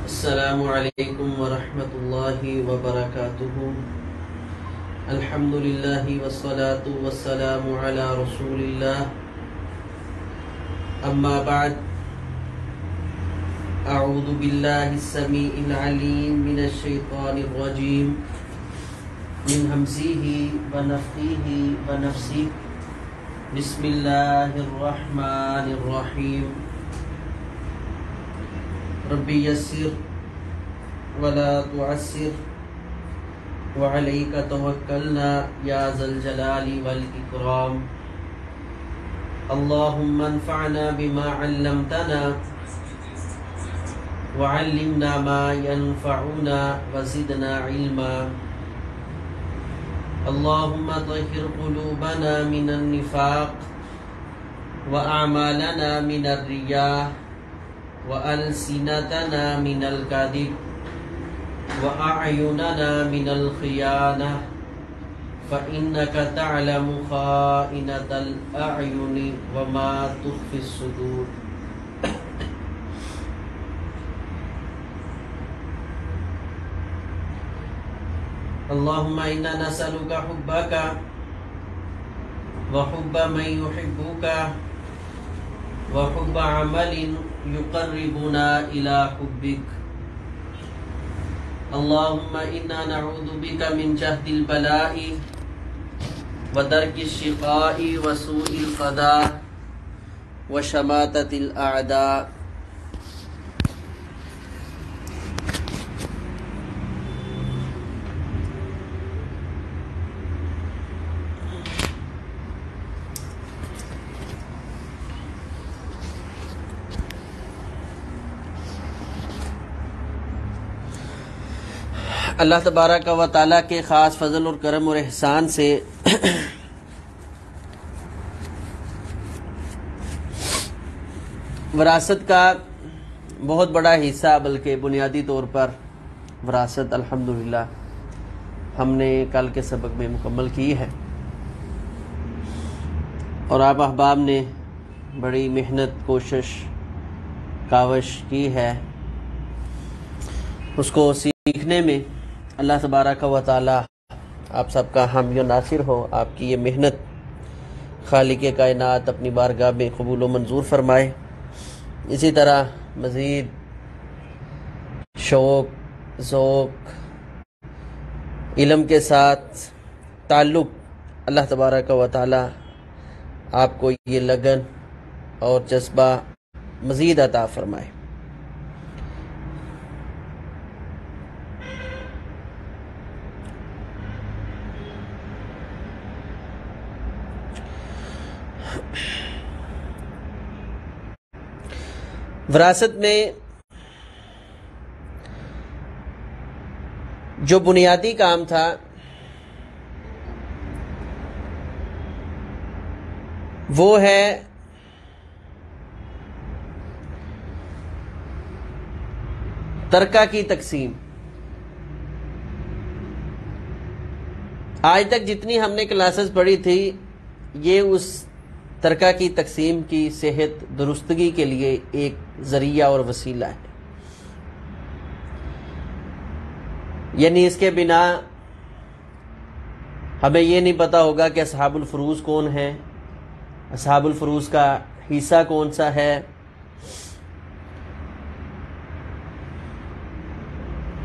السلام علیکم ورحمۃ اللہ وبرکاتہ۔ الحمد للہ والصلاة والسلام علی رسول اللہ، اما بعد، اعوذ باللہ السمیع العلیم من الشیطان الرجیم، من ہمزہ ونفخہ ونفثہ، بسم اللہ الرحمن الرحیم۔ ربی یسر ولا تعسر وعلیک توکلنا یا ذا الجلال والاکرام۔ اللہم انفعنا بما علمتنا وعلمنا ما ينفعنا وزدنا علما۔ اللہم طہر قلوبنا من النفاق واعمالنا من الریاء وألسنتنا من الكذب وأعيننا من الخيانة فإنك تعلم خائنة الأعين وما تخفي الصدور۔ اللهم إنا نسألك حبك وحب من يحبك وحب عمل يقربنا إلى حبك۔ اللهم إنا نعوذ بك من جهد البلاء ودرك الشقاء وسوء القضاء وشماتة الأعداء۔ اللہ تبارک و تعالیٰ کے خاص فضل اور کرم اور احسان سے وراثت کا بہت بڑا حصہ، بلکہ بنیادی طور پر وراثت الحمدللہ ہم نے کل کے سبق میں مکمل کی ہے، اور آپ احباب نے بڑی محنت، کوشش، کاوش کی ہے اس کو سیکھنے میں۔ اللہ تبارک و تعالی آپ سب کا حامی و ناصر ہو، آپ کی یہ محنت خالق کائنات اپنی بارگاہ میں قبول و منظور فرمائے۔ اسی طرح مزید شوق، ذوق، علم کے ساتھ تعلق اللہ تبارک و تعالی آپ کو یہ لگن اور جذبہ مزید عطا فرمائے۔ وراثت میں جو بنیادی کام تھا وہ ہے ترکہ کی تقسیم۔ آج تک جتنی ہم نے کلاسز پڑھی تھی یہ اس ترکہ کی تقسیم کی صحت درستگی کے لیے ایک ذریعہ اور وسیلہ ہے، یعنی اس کے بنا ہمیں یہ نہیں پتا ہوگا کہ اصحاب الفروض کون ہیں، اصحاب الفروض کا حصہ کون سا ہے،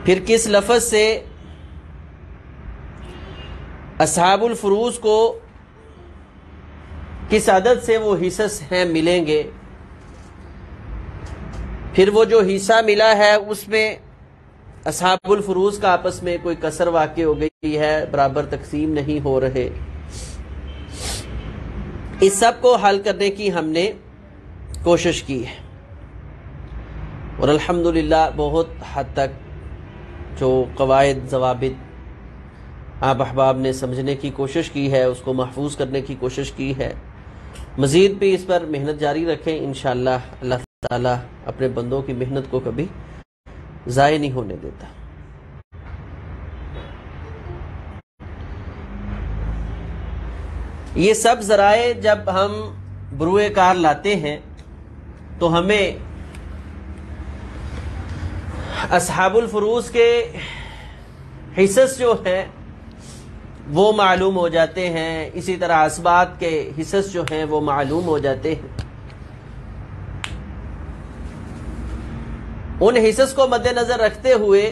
پھر کس لفظ سے اصحاب الفروض کو کس عدد سے وہ حصص ہیں ملیں گے، پھر وہ جو حصہ ملا ہے اس میں اصحاب الفروض کا آپس میں کوئی کسر واقع ہو گئی ہے، برابر تقسیم نہیں ہو رہے۔ اس سب کو حل کرنے کی ہم نے کوشش کی ہے، اور الحمدللہ بہت حد تک جو قواعد، ضوابط آپ احباب نے سمجھنے کی کوشش کی ہے، اس کو محفوظ کرنے کی کوشش کی ہے۔ مزید بھی اس پر محنت جاری رکھیں، انشاءاللہ اللہ تعالیٰ اپنے بندوں کی محنت کو کبھی ضائع نہیں ہونے دیتا۔ یہ سب ذرائع جب ہم بروئے کار لاتے ہیں تو ہمیں اصحاب الفروض کے حصص جو ہیں وہ معلوم ہو جاتے ہیں، اسی طرح اسبات کے حصص جو ہیں وہ معلوم ہو جاتے ہیں۔ ان حصص کو مد نظر رکھتے ہوئے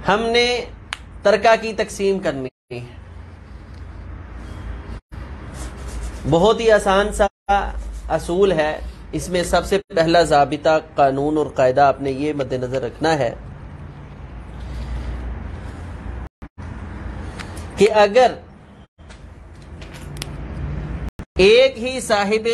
ہم نے ترکہ کی تقسیم کرنی ہے۔ بہت ہی آسان سا اصول ہے، اس میں سب سے پہلا ضابطہ، قانون اور قاعدہ آپ نے یہ مد نظر رکھنا ہے کہ اگر ایک ہی صاحب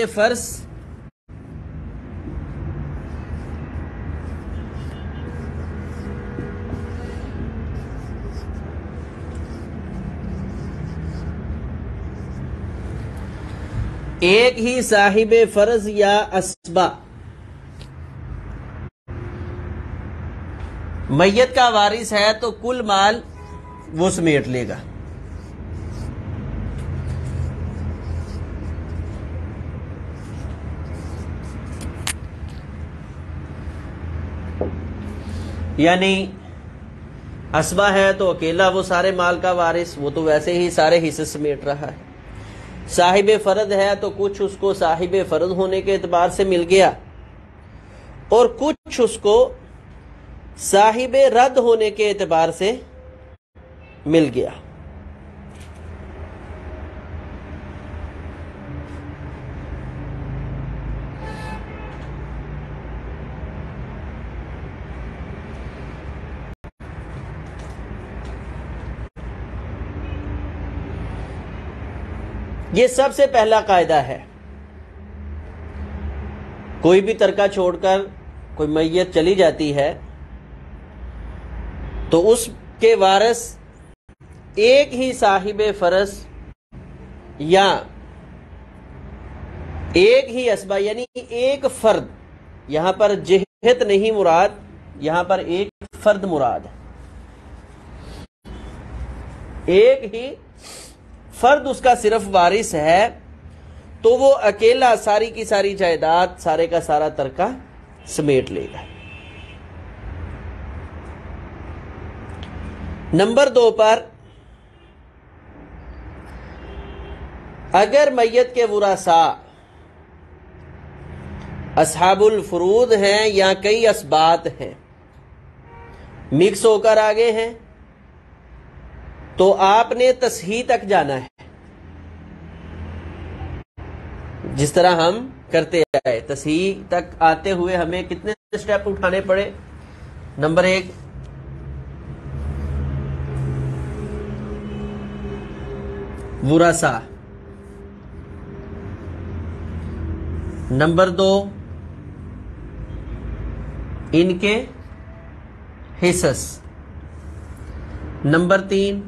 فرض یا اسبا میت کا وارث ہے تو کل مال وہ سمیٹ لے گا۔ یعنی اسبا ہے تو اکیلا وہ سارے مال کا وارث، وہ تو ویسے ہی سارے حصے سمیٹ رہا ہے۔ صاحب فرض ہے تو کچھ اس کو صاحب فرض ہونے کے اعتبار سے مل گیا اور کچھ اس کو صاحب رد ہونے کے اعتبار سے مل گیا۔ یہ سب سے پہلا قاعدہ ہے۔ کوئی بھی ترکہ چھوڑ کر کوئی میت چلی جاتی ہے تو اس کے وارث ایک ہی صاحب فرض یا ایک ہی اسبا یعنی ایک فرد، یہاں پر جہت نہیں مراد، یہاں پر ایک فرد مراد ہے، ایک ہی فرد اس کا صرف وارث ہے تو وہ اکیلا ساری کی ساری جائیداد، سارے کا سارا ترکہ سمیٹ لے گا۔ نمبر 2 پر اگر میت کے ورثاء اصحاب الفروض ہیں یا کئی اسبات ہیں، مکس ہو کر آگے ہیں، تو آپ نے تصحیح تک جانا ہے۔ جس طرح ہم کرتے آئے، تصحیح تک آتے ہوئے ہمیں کتنے سٹیپ اٹھانے پڑے؟ نمبر 1 ورثاء، نمبر 2 ان کے حصص، نمبر 3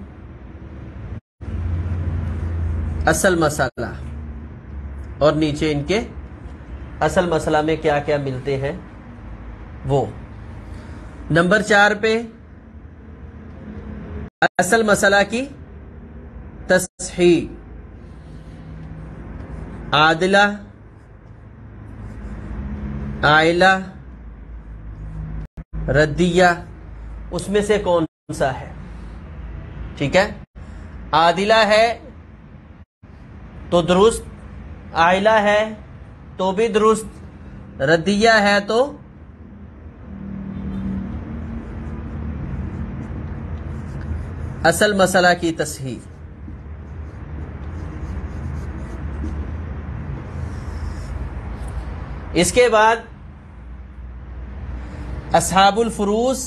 اصل مسئلہ، اور نیچے ان کے اصل مسئلہ میں کیا کیا ملتے ہیں وہ۔ نمبر 4 پہ اصل مسئلہ کی تصحیح، عادلہ، عائلہ، ردیہ، اس میں سے کون سا ہے؟ ٹھیک ہے، عادلہ ہے تو درست، عائلہ ہے تو بھی درست، ردیہ ہے تو اصل مسئلہ کی تصحیح۔ اس کے بعد اصحاب الفروض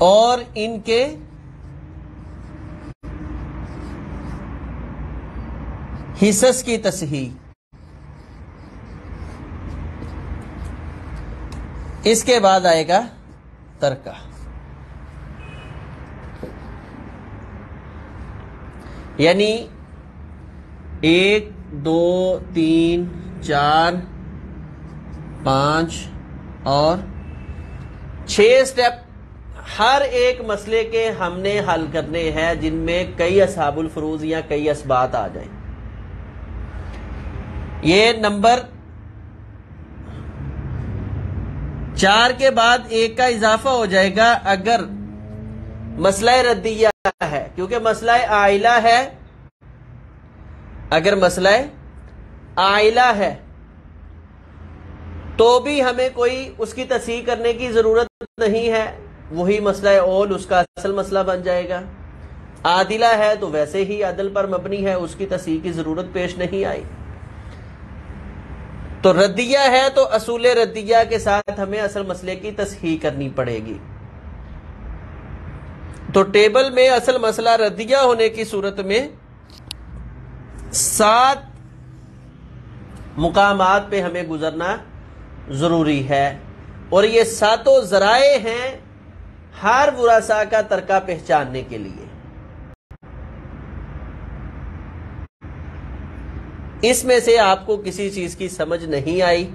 اور ان کے حصص کی تصحیح۔ اس کے بعد آئے گا ترکہ۔ یعنی 1 2 3 4 5 اور 6 سٹیپ ہر ایک مسئلے کے ہم نے حل کرنے ہیں، جن میں کئی اصحاب الفروض یا کئی اسبات آ جائیں۔ یہ نمبر 4 کے بعد 1 کا اضافہ ہو جائے گا اگر مسئلہ ردیہ ہے، کیونکہ مسئلہ عائلہ ہے. اگر مسئلہ عائلہ ہے تو بھی ہمیں کوئی اس کی تصحیح کرنے کی ضرورت نہیں ہے، وہی مسئلہ اول اس کا اصل مسئلہ بن جائے گا. عادلہ ہے تو ویسے ہی عدل پر مبنی ہے، اس کی تصحیح کی ضرورت پیش نہیں آئی. تو ردیہ ہے تو اصول ردیہ کے ساتھ ہمیں اصل مسئلے کی تصحیح کرنی پڑے گی. تو ٹیبل میں اصل مسئلہ ردیہ ہونے کی صورت میں 7 مقامات پہ ہمیں گزرنا ضروری ہے، اور یہ 7 ذرائع ہیں ہر ورثاء کا ترکہ پہچاننے کے لیے. اس میں سے آپ کو کسی چیز کی سمجھ نہیں آئی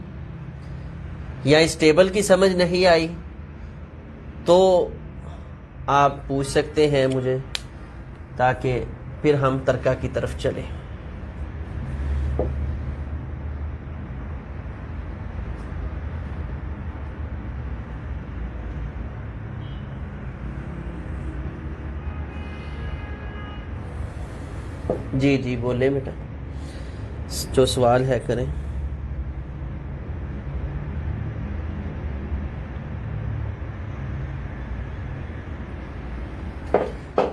یا اس ٹیبل کی سمجھ نہیں آئی تو آپ پوچھ سکتے ہیں مجھے، تاکہ پھر ہم ترکہ کی طرف چلیں. جی جی بولیں بیٹا، جو سوال ہے کریں.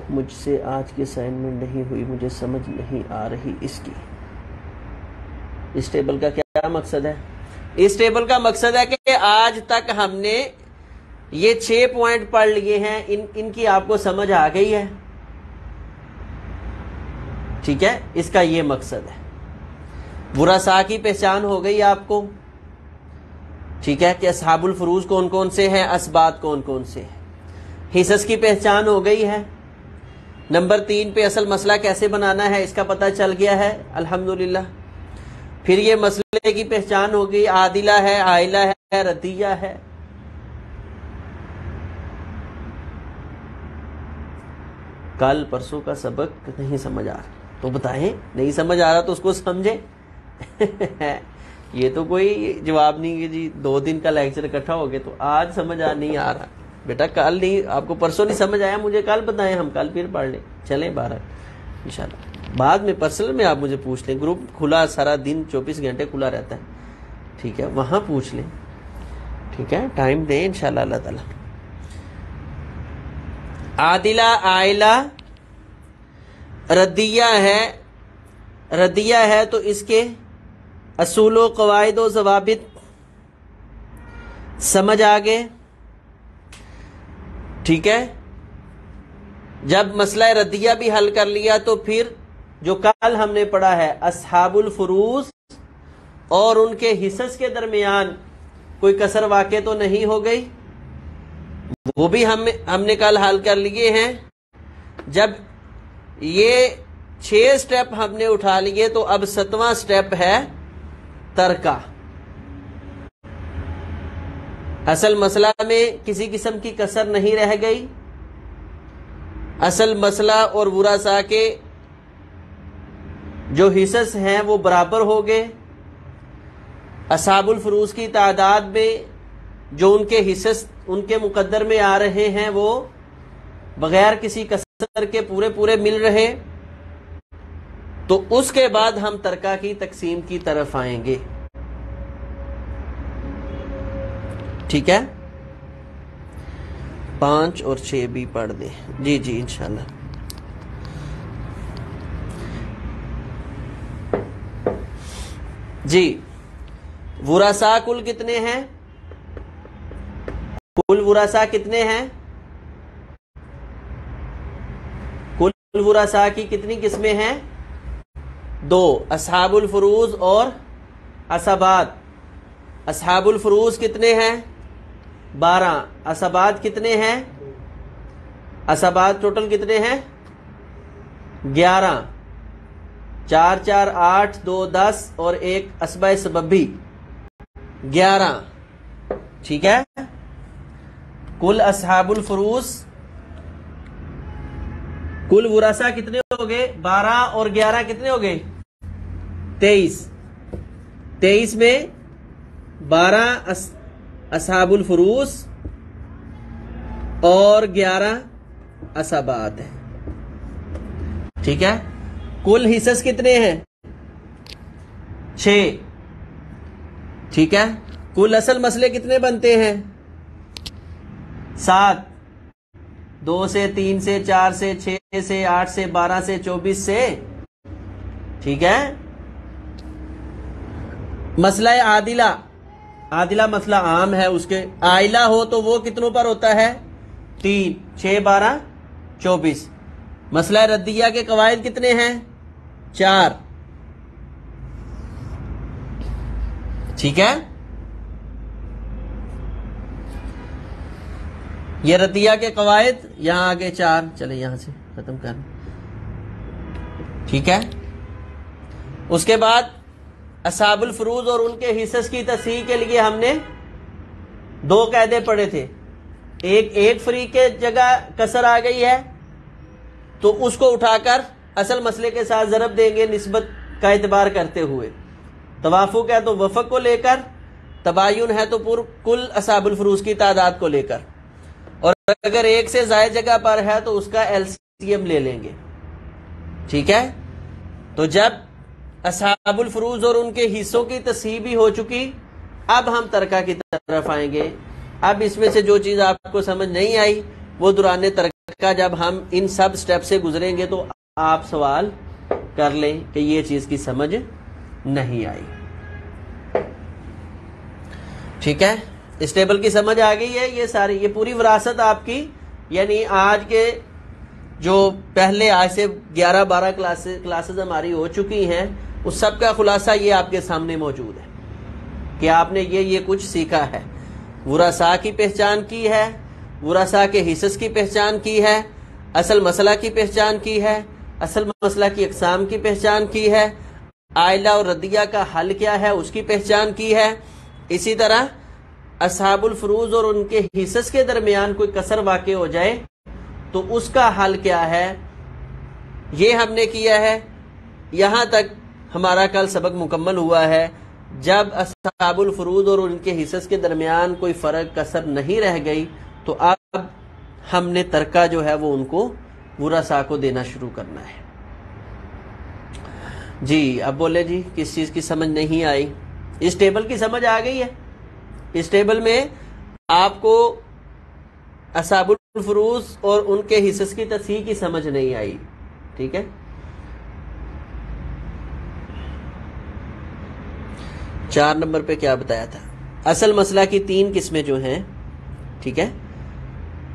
مجھ سے آج کی اسائنمنٹ نہیں ہوئی، مجھے سمجھ نہیں آ رہی اس کی. اس ٹیبل کا کیا مقصد ہے؟ اس ٹیبل کا مقصد ہے کہ آج تک ہم نے یہ 6 پوائنٹ پڑھ لیے ہیں، ان کی آپ کو سمجھ آ گئی ہے. ٹھیک ہے، اس کا یہ مقصد ہے. ورثاء کی پہچان ہو گئی آپ کو. ٹھیک ہے کہ اصحاب الفروض کون کون سے ہیں، اسبات کون کون سے ہیں. حصص کی پہچان ہو گئی ہے. نمبر 3 پہ اصل مسئلہ کیسے بنانا ہے اس کا پتہ چل گیا ہے الحمدللہ. پھر یہ مسئلے کی پہچان ہو گئی، عادلہ ہے، عائلہ ہے، ردیہ ہے. کل پرسوں کا سبق نہیں سمجھ آ رہا تو بتائیں، نہیں سمجھ آ رہا تو اس کو سمجھیں. یہ تو کوئی جواب نہیں کہ جی 2 دن کا لیکچر اکٹھا ہو گیا تو آج سمجھ نہیں آ رہا. بیٹا کل نہیں، آپ کو پرسوں نہیں سمجھ آیا، مجھے کل بتائیں، ہم کل پھر پڑھ لیں. چلیں 12 انشاءاللہ. بعد میں پرسنل میں آپ مجھے پوچھ لیں، گروپ کھلا سارا دن 24 گھنٹے کھلا رہتا ہے. ٹھیک ہے، وہاں پوچھ لیں. ٹھیک ہے، ٹائم دیں انشاءاللہ اللہ تعالی. عادلہ، عائلہ، ردیہ ہے. ردیہ ہے تو اس کے اصول و قواعد و ضوابط سمجھ آگے. ٹھیک ہے، جب مسئلہ ردیہ بھی حل کر لیا تو پھر جو کل ہم نے پڑھا ہے اصحاب الفروض اور ان کے حصص کے درمیان کوئی کسر واقع تو نہیں ہو گئی، وہ بھی ہم نے کل حل کر لیے ہیں. جب یہ 6 سٹیپ ہم نے اٹھا لیے تو اب 7واں سٹیپ ہے ترکہ. اصل مسئلہ میں کسی قسم کی کسر نہیں رہ گئی. اصل مسئلہ اور ورثاء کے جو حصص ہیں وہ برابر ہو گئے. اصحاب الفروض کی تعداد میں جو ان کے حصص ان کے مقدر میں آ رہے ہیں وہ بغیر کسی کسر کے پورے مل رہے. تو اس کے بعد ہم ترکہ کی تقسیم کی طرف آئیں گے. ٹھیک ہے، 5 اور 6 بھی پڑھ دیں. جی جی انشاءاللہ. جی ورثاء کل کتنے ہیں؟ کل ورثاء کتنے ہیں؟ کل ورثاء کی کتنی قسمیں ہیں؟ 2، اصحاب الفروض اور عصبات. اصحاب الفروض کتنے ہیں؟ 12. عصبات کتنے ہیں؟ عصبات ٹوٹل کتنے ہیں؟ 11. 4 4 8 2 10 اور 1 اسبہ سببی 11. ٹھیک ہے، کل اصحاب الفروض کل ورثاء کتنے ہو گئے؟ 12 اور 11 کتنے ہو گئے؟ 23. 23 میں 12 اصحاب الفروض اور 11 عصبات ہیں. ٹھیک ہے. کل حصص کتنے ہیں؟ 6. ٹھیک ہے. کل اصل مسئلے کتنے بنتے ہیں؟ 7. 2 سے 3 سے 4 سے 6 سے 8 سے 12 سے 24 سے. ٹھیک ہے. مسئلہ عادلہ مسئلہ عام ہے. اس کے عائلہ ہو تو وہ کتنوں پر ہوتا ہے؟ 3. 6 12 24. مسئلہ ردیہ کے قواعد کتنے ہیں؟ 4. ٹھیک ہے. یہ ردیہ کے قواعد یہاں آگے 4. چلے یہاں سے ختم کر. ٹھیک ہے. اس کے بعد اصحاب الفروض اور ان کے حصص کی تصحیح کے لیے ہم نے 2 قاعدے پڑھے تھے. ایک فریق کے جگہ کسر آ گئی ہے تو اس کو اٹھا کر اصل مسئلے کے ساتھ ضرب دیں گے نسبت کا اعتبار کرتے ہوئے. توافق ہے تو وفق کو لے کر، تباین ہے تو کل اصحاب الفروض کی تعداد کو لے کر، اور اگر ایک سے زائد جگہ پر ہے تو اس کا LCM لے لیں گے. ٹھیک ہے. تو جب اصحاب الفروض اور ان کے حصوں کی تصحیح بھی ہو چکی، اب ہم ترکہ کی طرف آئیں گے. اب اس میں سے جو چیز آپ کو سمجھ نہیں آئی وہ دوران ترکہ جب ہم ان سب سٹیپ سے گزریں گے تو آپ سوال کر لیں کہ یہ چیز کی سمجھ نہیں آئی. ٹھیک ہے. اس ٹیبل کی سمجھ آ گئی ہے. یہ پوری وراثت آپ کی، یعنی آج کے جو پہلے آج سے 11-12 کلاسز ہماری ہو چکی ہیں، اس سب کا خلاصہ یہ آپ کے سامنے موجود ہے کہ آپ نے یہ کچھ سیکھا ہے. ورثاء کی پہچان کی ہے، ورثاء کے حصص کی پہچان کی ہے، اصل مسئلہ کی پہچان کی ہے، اصل مسئلہ کی اقسام کی پہچان کی ہے، عائلہ اور ردیہ کا حل کیا ہے اس کی پہچان کی ہے. اسی طرح اصحاب الفروض اور ان کے حصص کے درمیان کوئی کسر واقع ہو جائے تو اس کا حل کیا ہے یہ ہم نے کیا ہے. یہاں تک ہمارا کل سبق مکمل ہوا ہے. جب اصحاب الفروض اور ان کے حصص کے درمیان کوئی فرق کسر نہیں رہ گئی تو اب ہم نے ترکہ جو ہے وہ ان کو ورثاء کو دینا شروع کرنا ہے. جی اب بولے جی کس چیز کی سمجھ نہیں آئی؟ اس ٹیبل کی سمجھ آ گئی ہے؟ اس ٹیبل میں آپ کو اصحاب الفروض اور ان کے حصص کی تصحیح کی سمجھ نہیں آئی. ٹھیک ہے. 4 نمبر پہ کیا بتایا تھا؟ اصل مسئلہ کی 3 قسمیں جو ہیں، ٹھیک ہے،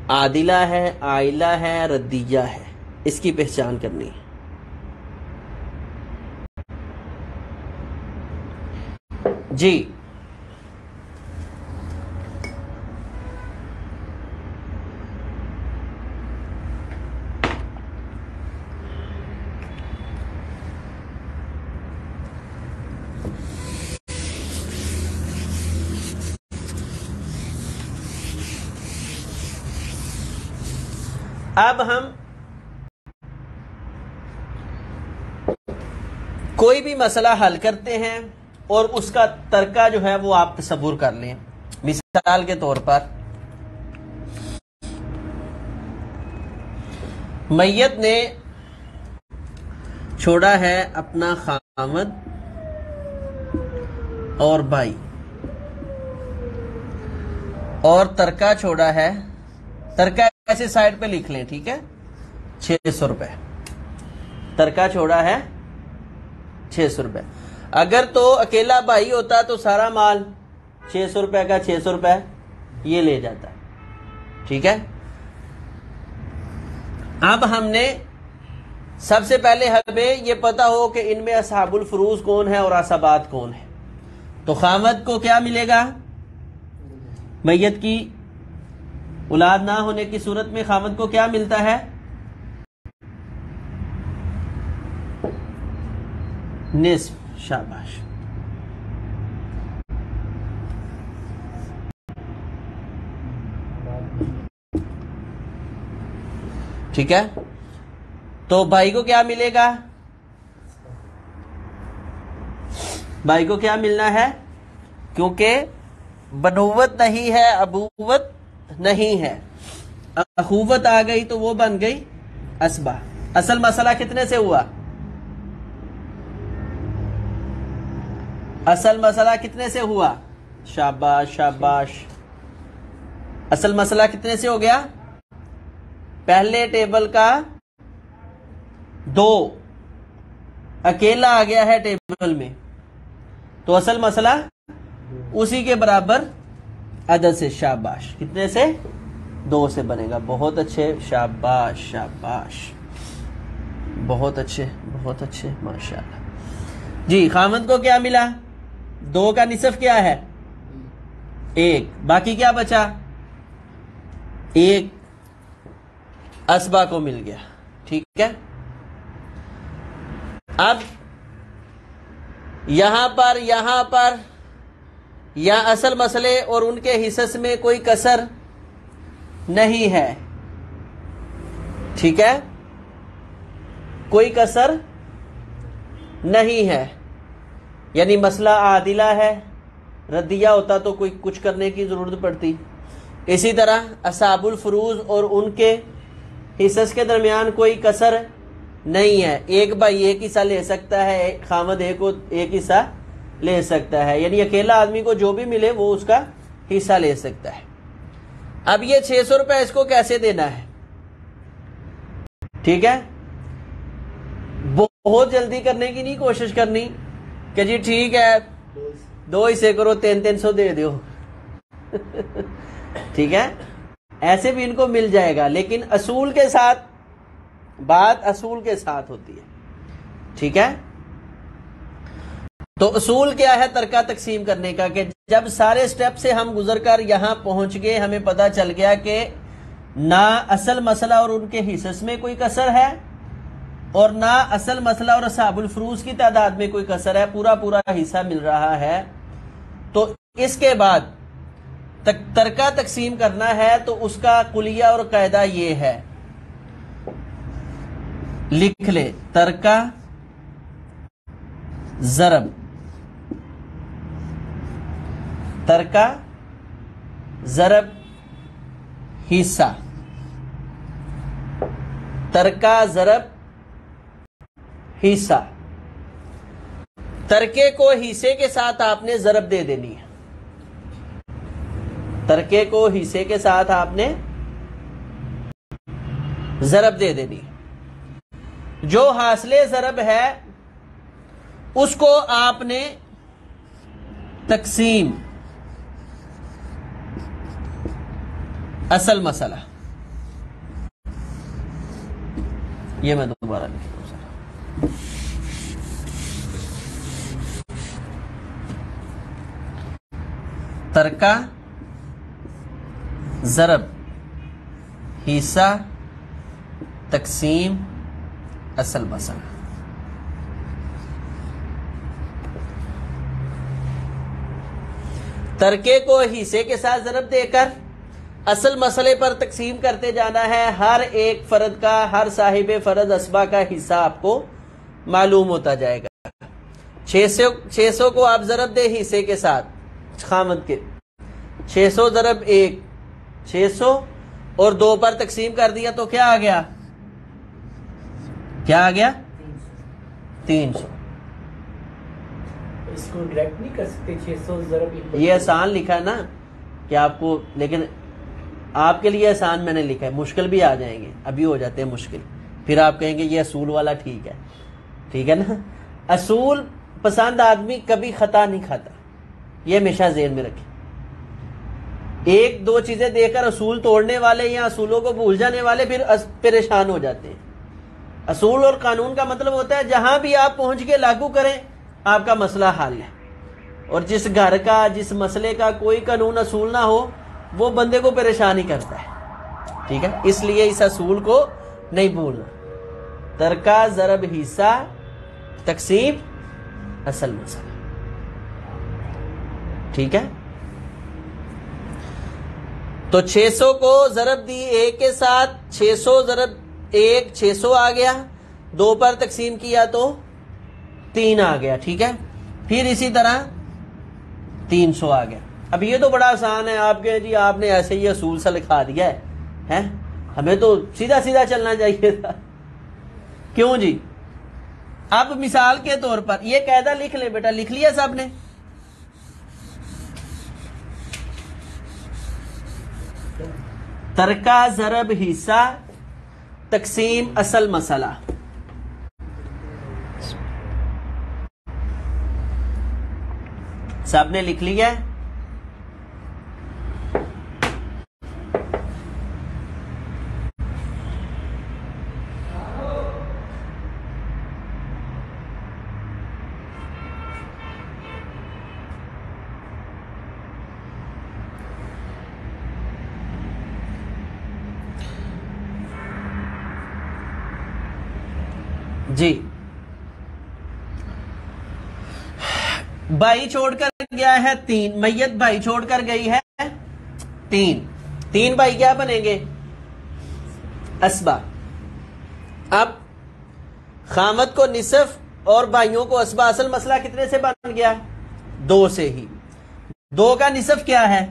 عادلہ ہے، عائلہ ہے، ردیہ ہے. اس کی پہچان کرنی ہے. جی اب ہم کوئی بھی مسئلہ حل کرتے ہیں اور اس کا ترکہ جو ہے وہ آپ تصور کر لیں. مثال کے طور پر میت نے چھوڑا ہے اپنا خامد اور بھائی، اور ترکہ چھوڑا ہے، ترکہ ایسے سائڈ پہ لکھ لیں. ٹھیک ہے. 600 روپے ترکہ چھوڑا ہے. 600 روپے. اگر تو اکیلا بھائی ہوتا تو سارا مال 600 روپے کا 600 روپے یہ لے جاتا. ٹھیک ہے. اب ہم نے سب سے پہلے ہمیں یہ پتا ہو کہ ان میں اصحاب الفروض کون ہے اور عصبات کون ہے. تو خامد کو کیا ملے گا؟ میت کی اولاد نہ ہونے کی صورت میں خامد کو کیا ملتا ہے؟ نصف. شاباش. ٹھیک ہے. تو بھائی کو کیا ملے گا؟ بھائی کو کیا ملنا ہے؟ کیونکہ بنوت نہیں ہے، ابوت نہیں ہے، اخوت آ گئی تو وہ بن گئی اسبہ۔ اصل مسئلہ کتنے سے ہوا؟ اصل مسئلہ کتنے سے ہوا؟ شاباش شاباش۔ اصل مسئلہ کتنے سے ہو گیا؟ پہلے ٹیبل کا 2 اکیلا آ گیا ہے ٹیبل میں، تو اصل مسئلہ اسی کے برابر عدد سے۔ شاباش، کتنے سے؟ 2 سے بنے گا۔ بہت اچھے، شاباش شاباش، بہت اچھے بہت اچھے، ماشاءاللہ۔ جی خامد کو کیا ملا؟ 2 کا نصف کیا ہے؟ 1، باقی کیا بچا؟ 1 اسبا کو مل گیا، ٹھیک ہے۔ اب یہاں پر یا اصل مسئلے اور ان کے حصص میں کوئی کسر نہیں ہے، ٹھیک ہے، کوئی کسر نہیں ہے، یعنی مسئلہ عادلہ ہے، ردیہ ہوتا تو کوئی کچھ کرنے کی ضرورت پڑتی۔ اسی طرح اصحاب الفروض اور ان کے حصص کے درمیان کوئی کسر نہیں ہے، ایک بھائی ایک حصہ لے سکتا ہے، خامد ایک حصہ لے سکتا ہے، یعنی اکیلا آدمی کو جو بھی ملے وہ اس کا حصہ لے سکتا ہے۔ اب یہ 600 روپے اس کو کیسے دینا ہے؟ ٹھیک ہے، بہت جلدی کرنے کی نہیں کوشش کرنی کہ جی ٹھیک ہے 2 حصے کرو 300 دے دو ٹھیک ہے، ایسے بھی ان کو مل جائے گا، لیکن اصول کے ساتھ، بات اصول کے ساتھ ہوتی ہے، ٹھیک ہے۔ تو اصول کیا ہے ترکہ تقسیم کرنے کا؟ کہ جب سارے سٹیپ سے ہم گزر کر یہاں پہنچ گئے، ہمیں پتا چل گیا کہ نہ اصل مسئلہ اور ان کے حصص میں کوئی کسر ہے، اور نہ اصل مسئلہ اور اصحاب الفروض کی تعداد میں کوئی کسر ہے، پورا حصہ مل رہا ہے، تو اس کے بعد ترکہ تقسیم کرنا ہے، تو اس کا قلیہ اور قاعدہ یہ ہے، لکھ لے، ترکہ ضرب، ترکہ ضرب حصہ، ترکہ ضرب حصہ۔ ترکے کو حصے کے ساتھ آپ نے ضرب دے دینی ہے، ترکے کو حصے کے ساتھ آپ نے ضرب دے دینی ہے۔ جو حاصل ضرب ہے اس کو آپ نے تقسیم اصل مسئلہ، یہ میں دوبارہ لکھتا ہوں سر، ترکہ ضرب حصہ تقسیم اصل مسئلہ۔ ترکے کو حصے کے ساتھ ضرب دے کر اصل مسئلے پر تقسیم کرتے جانا ہے، ہر ایک فرد کا، ہر صاحب فرد اسبا کا حصہ آپ کو معلوم ہوتا جائے گا۔ 600 کو آپ ضرب دے حصے کے ساتھ، خامد کے 600 ضرب 1 600 اور 2 پر تقسیم کر دیا تو کیا آ گیا؟ کیا آ گیا؟ 300۔ اس کو ڈائریکٹ نہیں کر سکتے 600 ضرب، یہ آسان لکھا ہے نا کہ آپ کو، لیکن آپ کے لیے آسان میں نے لکھا ہے، مشکل بھی آ جائیں گے، ابھی ہو جاتے ہیں مشکل، پھر آپ کہیں گے یہ اصول والا ٹھیک ہے، ٹھیک ہے نا۔ اصول پسند آدمی کبھی خطا نہیں کھاتا، یہ ہمیشہ ذہن میں رکھیں۔ 1-2 چیزیں دے کر اصول توڑنے والے یا اصولوں کو بھول جانے والے پھر پریشان ہو جاتے ہیں۔ اصول اور قانون کا مطلب ہوتا ہے جہاں بھی آپ پہنچ کے لاگو کریں آپ کا مسئلہ حل ہے، اور جس گھر کا، جس مسئلے کا کوئی قانون اصول نہ ہو وہ بندے کو پریشان ہی کرتا ہے، ٹھیک ہے۔ اس لیے اس اصول کو نہیں بھولنا، ترکہ ضرب حصہ تقسیم اصل مسئلہ، ٹھیک ہے۔ تو 600 کو ضرب دی 1 کے ساتھ، 600 ضرب 1 600 آ گیا، 2 پر تقسیم کیا تو 3 آ گیا، ٹھیک ہے۔ پھر اسی طرح 300 آ گیا. اب یہ تو بڑا آسان ہے. آپ کے جی آپ نے ایسے ہی اصول سا لکھا دیا ہے, ہمیں تو سیدھا سیدھا چلنا چاہیے تھا. کیوں جی؟ اب مثال کے طور پر یہ قاعدہ لکھ لیں بیٹا. لکھ لیا سب نے؟ ترکہ ضرب حصہ تقسیم اصل مسئلہ. سب نے لکھ لیا ہے؟ جی. بھائی چھوڑ کر گیا ہے 3. میت بھائی چھوڑ کر گئی ہے 3. 3 بھائی کیا بنیں گے؟ اسبا. اب خامد کو نصف اور بھائیوں کو اسبا. اصل مسئلہ کتنے سے بن گیا؟ 2 سے ہی. 2 کا نصف کیا ہے؟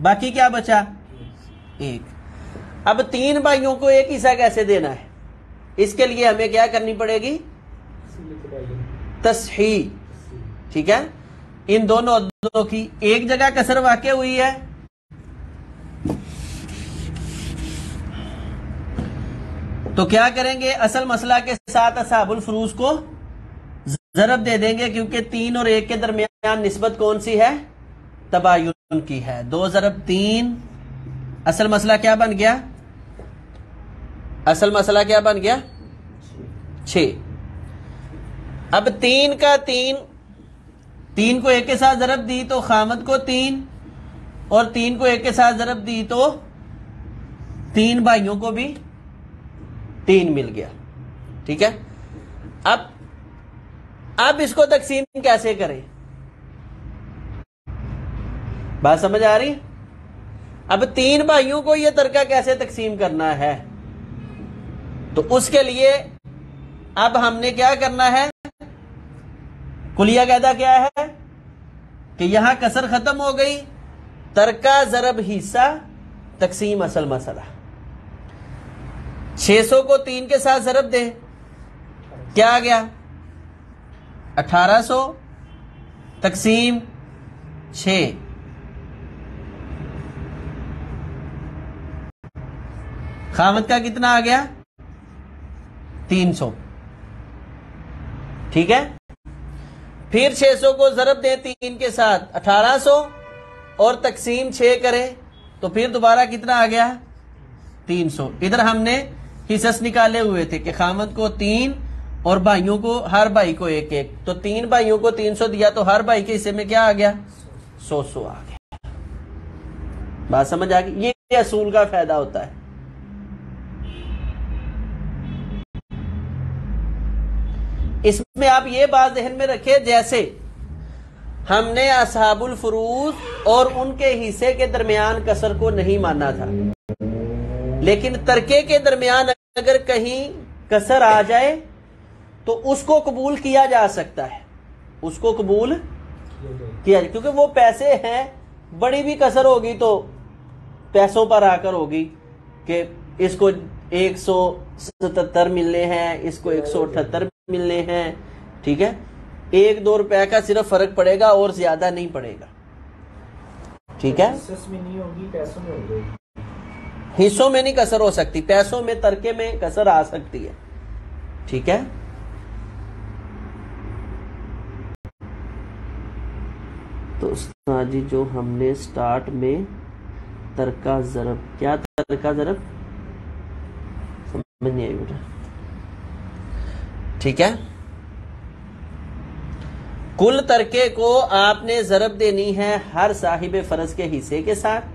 باقی کیا بچا؟ 1. اب 3 بھائیوں کو ایک حصہ کیسے دینا ہے؟ اس کے لیے ہمیں کیا کرنی پڑے گی؟ تصحیح. ٹھیک ہے. ان دونوں عددوں کی ایک جگہ کسر واقع ہوئی ہے, تو کیا کریں گے؟ اصل مسئلہ کے ساتھ اصحاب الفروض کو ضرب دے دیں گے, کیونکہ 3 اور 1 کے درمیان نسبت کون سی ہے؟ تباین کی ہے. 2 ضرب 3. اصل مسئلہ کیا بن گیا؟ اصل مسئلہ کیا بن گیا؟ 6. اب 3 کا 3 کو 1 کے ساتھ ضرب دی تو خامد کو 3, اور 3 کو 1 کے ساتھ ضرب دی تو 3 بھائیوں کو بھی 3 مل گیا. ٹھیک ہے. اب اس کو تقسیم کیسے کریں؟ بات سمجھ آ رہی؟ اب 3 بھائیوں کو یہ ترکہ کیسے تقسیم کرنا ہے؟ تو اس کے لیے اب ہم نے کیا کرنا ہے؟ کلیہ قاعدہ کیا ہے کہ یہاں کسر ختم ہو گئی. ترکہ ضرب حصہ تقسیم اصل مسئلہ. 600 کو 3 کے ساتھ ضرب دیں, کیا آ گیا؟ 1800 تقسیم 6. خامد کا کتنا آ گیا؟ 300. ٹھیک ہے. پھر 600 کو ضرب دیں 3 کے ساتھ 1800 اور تقسیم 6 کریں تو پھر دوبارہ کتنا آ گیا؟ 300. ادھر ہم نے حصص نکالے ہوئے تھے کہ خامد کو 3 اور بھائیوں کو ہر بھائی کو 1 تو 3 بھائیوں کو 300 دیا تو ہر بھائی کے حصے میں کیا آ گیا؟ 100 آ گیا. بات سمجھ آ گئی؟ یہ اصول کا فائدہ ہوتا ہے. اس میں آپ یہ بات ذہن میں رکھیں, جیسے ہم نے اصحاب الفروض اور ان کے حصے کے درمیان کسر کو نہیں مانا تھا, لیکن ترکے کے درمیان اگر کہیں کسر آ جائے تو اس کو قبول کیا جا سکتا ہے. اس کو قبول کیا جائے کیونکہ وہ پیسے ہیں. بڑی بھی کسر ہوگی تو پیسوں پر آ کر ہوگی کہ اس کو 177 ملنے ہیں, اس کو 178 ملنے ہیں. ٹھیک ہے. 1-2 روپے کا صرف فرق پڑے گا اور زیادہ نہیں پڑے گا. ٹھیک ہے. حصص میں نہیں ہوگی, پیسوں میں ہوگی. حصوں میں نہیں کسر ہو سکتی, پیسوں میں ترکے میں کسر آ سکتی ہے. ٹھیک ہے. تو استاد جی جو ہم نے سٹارٹ میں ترکہ ضرب, کیا ترکہ ضرب سمجھ نہیں آئی بیٹا. ٹھیک ہے. کل ترکے کو آپ نے ضرب دینی ہے ہر صاحب فرض کے حصے کے ساتھ.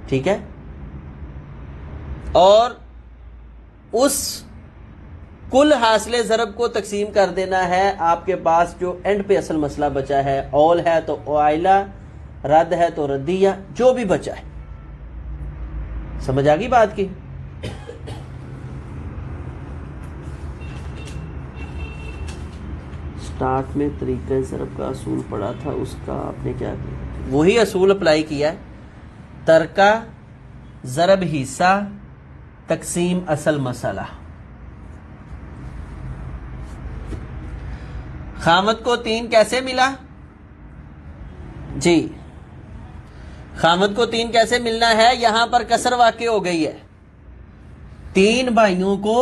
ٹھیک ہے. اور اس کل حاصل ضرب کو تقسیم کر دینا ہے. آپ کے پاس جو اینڈ پہ اصل مسئلہ بچا ہے, اول ہے تو اوائلہ, رد ہے تو ردیہ, جو بھی بچا ہے. سمجھ آ گئی بات کی؟ سٹارٹ میں طریقہ ضرب کا اصول پڑھا تھا، اس کا آپ نے کیا کیا؟ وہی اصول اپلائی کیا ہے، ترکہ ضرب حصہ تقسیم اصل مسئلہ۔ خامد کو 3 کیسے ملا؟ جی خامد کو 3 کیسے ملنا ہے؟ یہاں پر کسر واقع ہو گئی ہے، 3 بھائیوں کو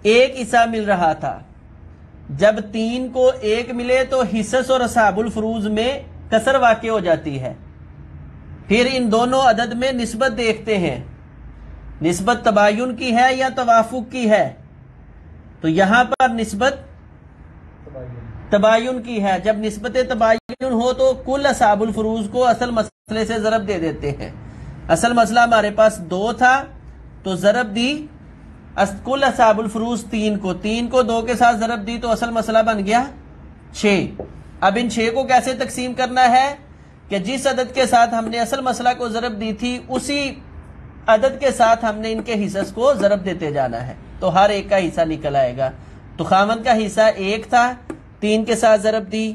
1 حصہ مل رہا تھا، جب 3 کو 1 ملے تو حصص اور اصحاب الفروض میں کسر واقع ہو جاتی ہے۔ پھر ان دونوں عدد میں نسبت دیکھتے ہیں، نسبت تباین کی ہے یا توافق کی ہے؟ تو یہاں پر نسبت تباین کی ہے۔ جب نسبت تباین ہو تو کل اصحاب الفروض کو اصل مسئلے سے ضرب دے دیتے ہیں۔ اصل مسئلہ ہمارے پاس 2 تھا تو ضرب دی کل اصحاب الفروض 3 کو، 3 کو 2 کے ساتھ ضرب دی تو اصل مسئلہ بن گیا 6۔ اب ان 6 کو کیسے تقسیم کرنا ہے کہ جس عدد کے ساتھ ہم نے اصل مسئلہ کو ضرب دی تھی اسی عدد کے ساتھ ہم نے ان کے حصص کو ضرب دیتے جانا ہے، تو ہر ایک کا حصہ نکل آئے گا۔ تو خامد کا حصہ 1 تھا، 3 کے ساتھ ضرب دی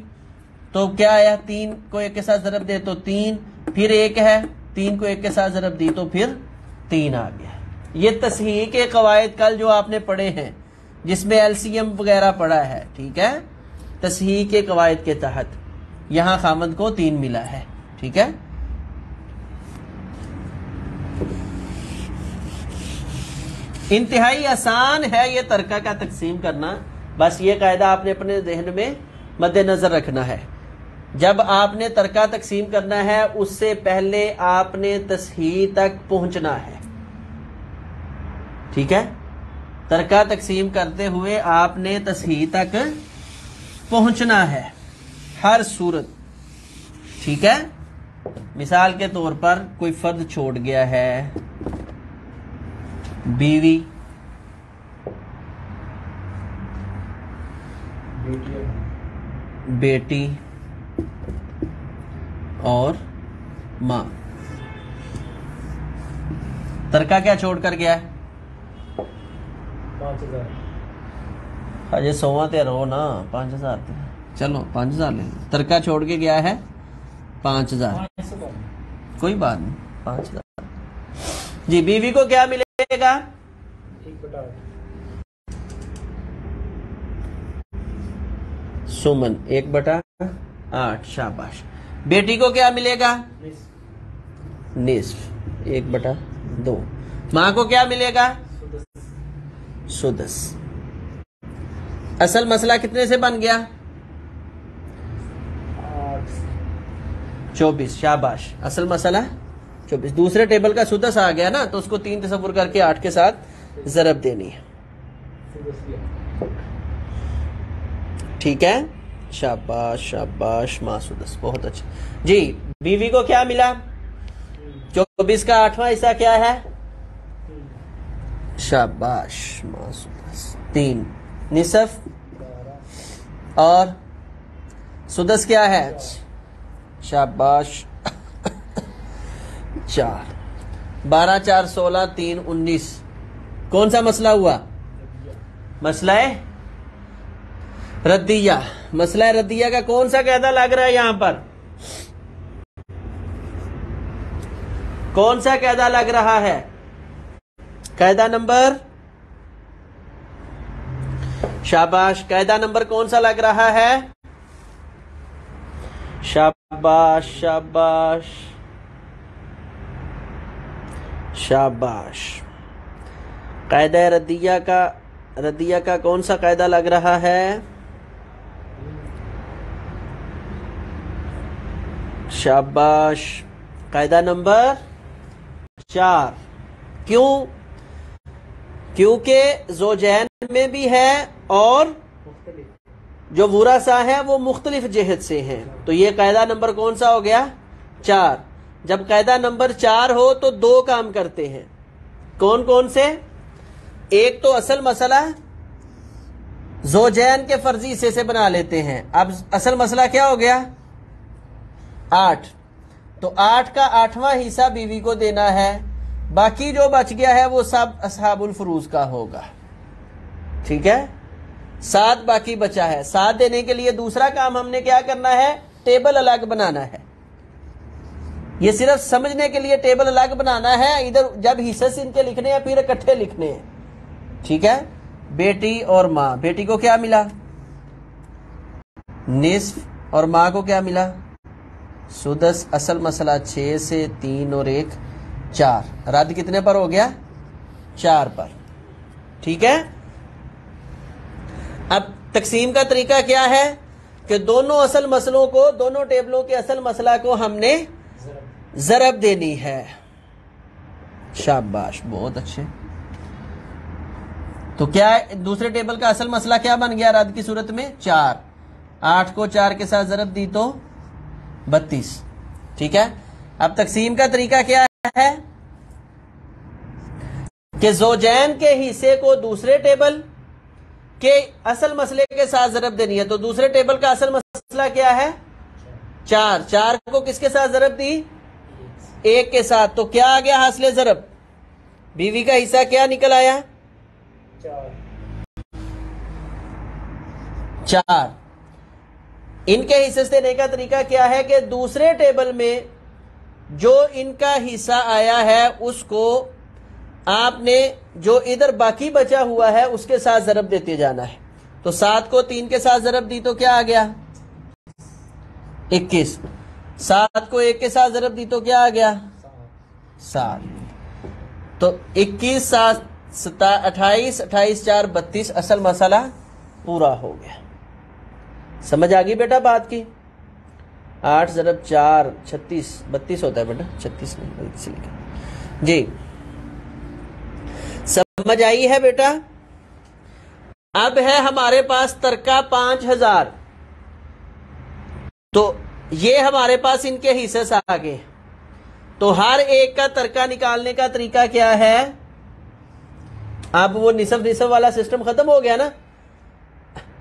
تو کیا آیا؟ 3 کو 1 کے ساتھ ضرب دے تو 3، پھر 1 ہے، 3 کو 1 کے ساتھ ضرب دی تو پھر 3 آ گیا۔ یہ تصحیح کے قواعد کل جو آپ نے پڑھے ہیں جس میں ایل سی ایم وغیرہ پڑھا ہے، ٹھیک ہے، تصحیح کے قواعد کے تحت یہاں خامد کو 3 ملا ہے، ٹھیک ہے۔ انتہائی آسان ہے یہ ترکہ کا تقسیم کرنا، بس یہ قاعدہ آپ نے اپنے ذہن میں مد نظر رکھنا ہے۔ جب آپ نے ترکہ تقسیم کرنا ہے اس سے پہلے آپ نے تصحیح تک پہنچنا ہے، ٹھیک ہے۔ ترکہ تقسیم کرتے ہوئے آپ نے تصحیح تک پہنچنا ہے ہر صورت، ٹھیک ہے۔ مثال کے طور پر کوئی فرد چھوڑ گیا ہے، بیوی، بیٹی اور ماں۔ ترکہ کیا چھوڑ کر گیا ہے؟ 5000۔ اجے 100 تے رہو نا، 5000 تے چلو 5000 لے لو۔ ترکہ چھوڑ کے گیا ہے 5000، کوئی بات نہیں، 5000۔ جی بیوی کو کیا ملے گا؟ 1/8 سمن 1/8، شاباش۔ بیٹی کو کیا ملے گا؟ نصف 1/2۔ ماں کو کیا ملے گا؟ سدس۔ اصل مسئلہ کتنے سے بن گیا؟ 24، شاباش۔ اصل مسئلہ 24، دوسرے ٹیبل کا سدس آ گیا نا، تو اس کو 3 تصور کر کے 8 کے ساتھ ضرب دینی ہے، ٹھیک ہے۔ شاباش شاباش، ماں سدس، بہت اچھا۔ جی بیوی کو کیا ملا؟ 24 کا 8واں حصہ کیا ہے؟ شاباش، ماں سدس 3، نصف اور سدس کیا ہے؟ شاباش 4۔ 12 4 16 3 19۔ کون سا مسئلہ ہوا؟ مسئلہ ردیہ۔ مسئلہ ردیہ کا کون سا قاعدہ لگ رہا ہے یہاں پر؟ کون سا قاعدہ لگ رہا ہے؟ قاعدہ نمبر، شاباش، قاعدہ نمبر کون سا لگ رہا ہے؟ شاباش شاباش شاباش۔ قاعدہ ردیہ کا کون سا قاعدہ لگ رہا ہے؟ شاباش، قاعدہ نمبر 4۔ کیوں؟ کیونکہ زوجین میں بھی ہے اور جو ورثہ ہے وہ مختلف جہت سے ہیں، تو یہ قاعدہ نمبر کون سا ہو گیا؟ 4۔ جب قاعدہ نمبر 4 ہو تو 2 کام کرتے ہیں، کون کون سے؟ ایک تو اصل مسئلہ زوجین کے فرضی حصے سے بنا لیتے ہیں۔ اب اصل مسئلہ کیا ہو گیا؟ 8، تو 8 کا 8واں حصہ بیوی کو دینا ہے، باقی جو بچ گیا ہے وہ سب اصحاب الفروض کا ہوگا، ٹھیک ہے۔ 7 باقی بچا ہے. 7 دینے کے لیے دوسرا کام ہم نے کیا کرنا ہے؟ ٹیبل الگ بنانا ہے. یہ صرف سمجھنے کے لیے ٹیبل الگ بنانا ہے. ادھر جب حصص ان کے لکھنے ہیں پھر اکٹھے لکھنے ہیں. ٹھیک ہے. بیٹی اور ماں. بیٹی کو کیا ملا؟ نصف. اور ماں کو کیا ملا؟ سدس. اصل مسئلہ 6 سے 3 اور 1 4. رد کتنے پر ہو گیا؟ 4 پر. ٹھیک ہے. اب تقسیم کا طریقہ کیا ہے کہ دونوں اصل مسئلوں کو، دونوں ٹیبلوں کے اصل مسئلہ کو ہم نے ضرب دینی ہے. شاباش، بہت اچھے. تو کیا دوسرے ٹیبل کا اصل مسئلہ کیا بن گیا رد کی صورت میں؟ 4. 8 کو 4 کے ساتھ ضرب دی تو 32. ٹھیک ہے. اب تقسیم کا طریقہ کیا ہے کہ زوجین کے حصے کو دوسرے ٹیبل کے اصل مسئلے کے ساتھ ضرب دینی ہے. تو دوسرے ٹیبل کا اصل مسئلہ کیا ہے؟ 4. 4 کو کس کے ساتھ ضرب دی؟ 1 کے ساتھ. تو کیا آ گیا حاصل ضرب؟ بیوی کا حصہ کیا نکل آیا؟ 4. ان کے حصے سے دینے کا طریقہ کیا ہے کہ دوسرے ٹیبل میں جو ان کا حصہ آیا ہے اس کو آپ نے جو ادھر باقی بچا ہوا ہے اس کے ساتھ ضرب دیتے جانا ہے. تو 7 کو 3 کے ساتھ ضرب دی تو کیا آ گیا؟ 21. 7 کو 1 کے ساتھ ضرب دی تو کیا آ گیا؟ 7. تو 21 7 28 28 4 32. اصل مسئلہ پورا ہو گیا. سمجھ آ گئی بیٹا بات کی؟ 8 ضرب 4 36 32 ہوتا ہے بیٹا، 36 نہیں جی. سمجھ آئی ہے بیٹا؟ اب ہے ہمارے پاس ترکہ 5000. تو یہ ہمارے پاس ان کے حصے سے آگے. تو ہر ایک کا ترکہ نکالنے کا طریقہ کیا ہے؟ اب وہ نصف نصف والا سسٹم ختم ہو گیا نا.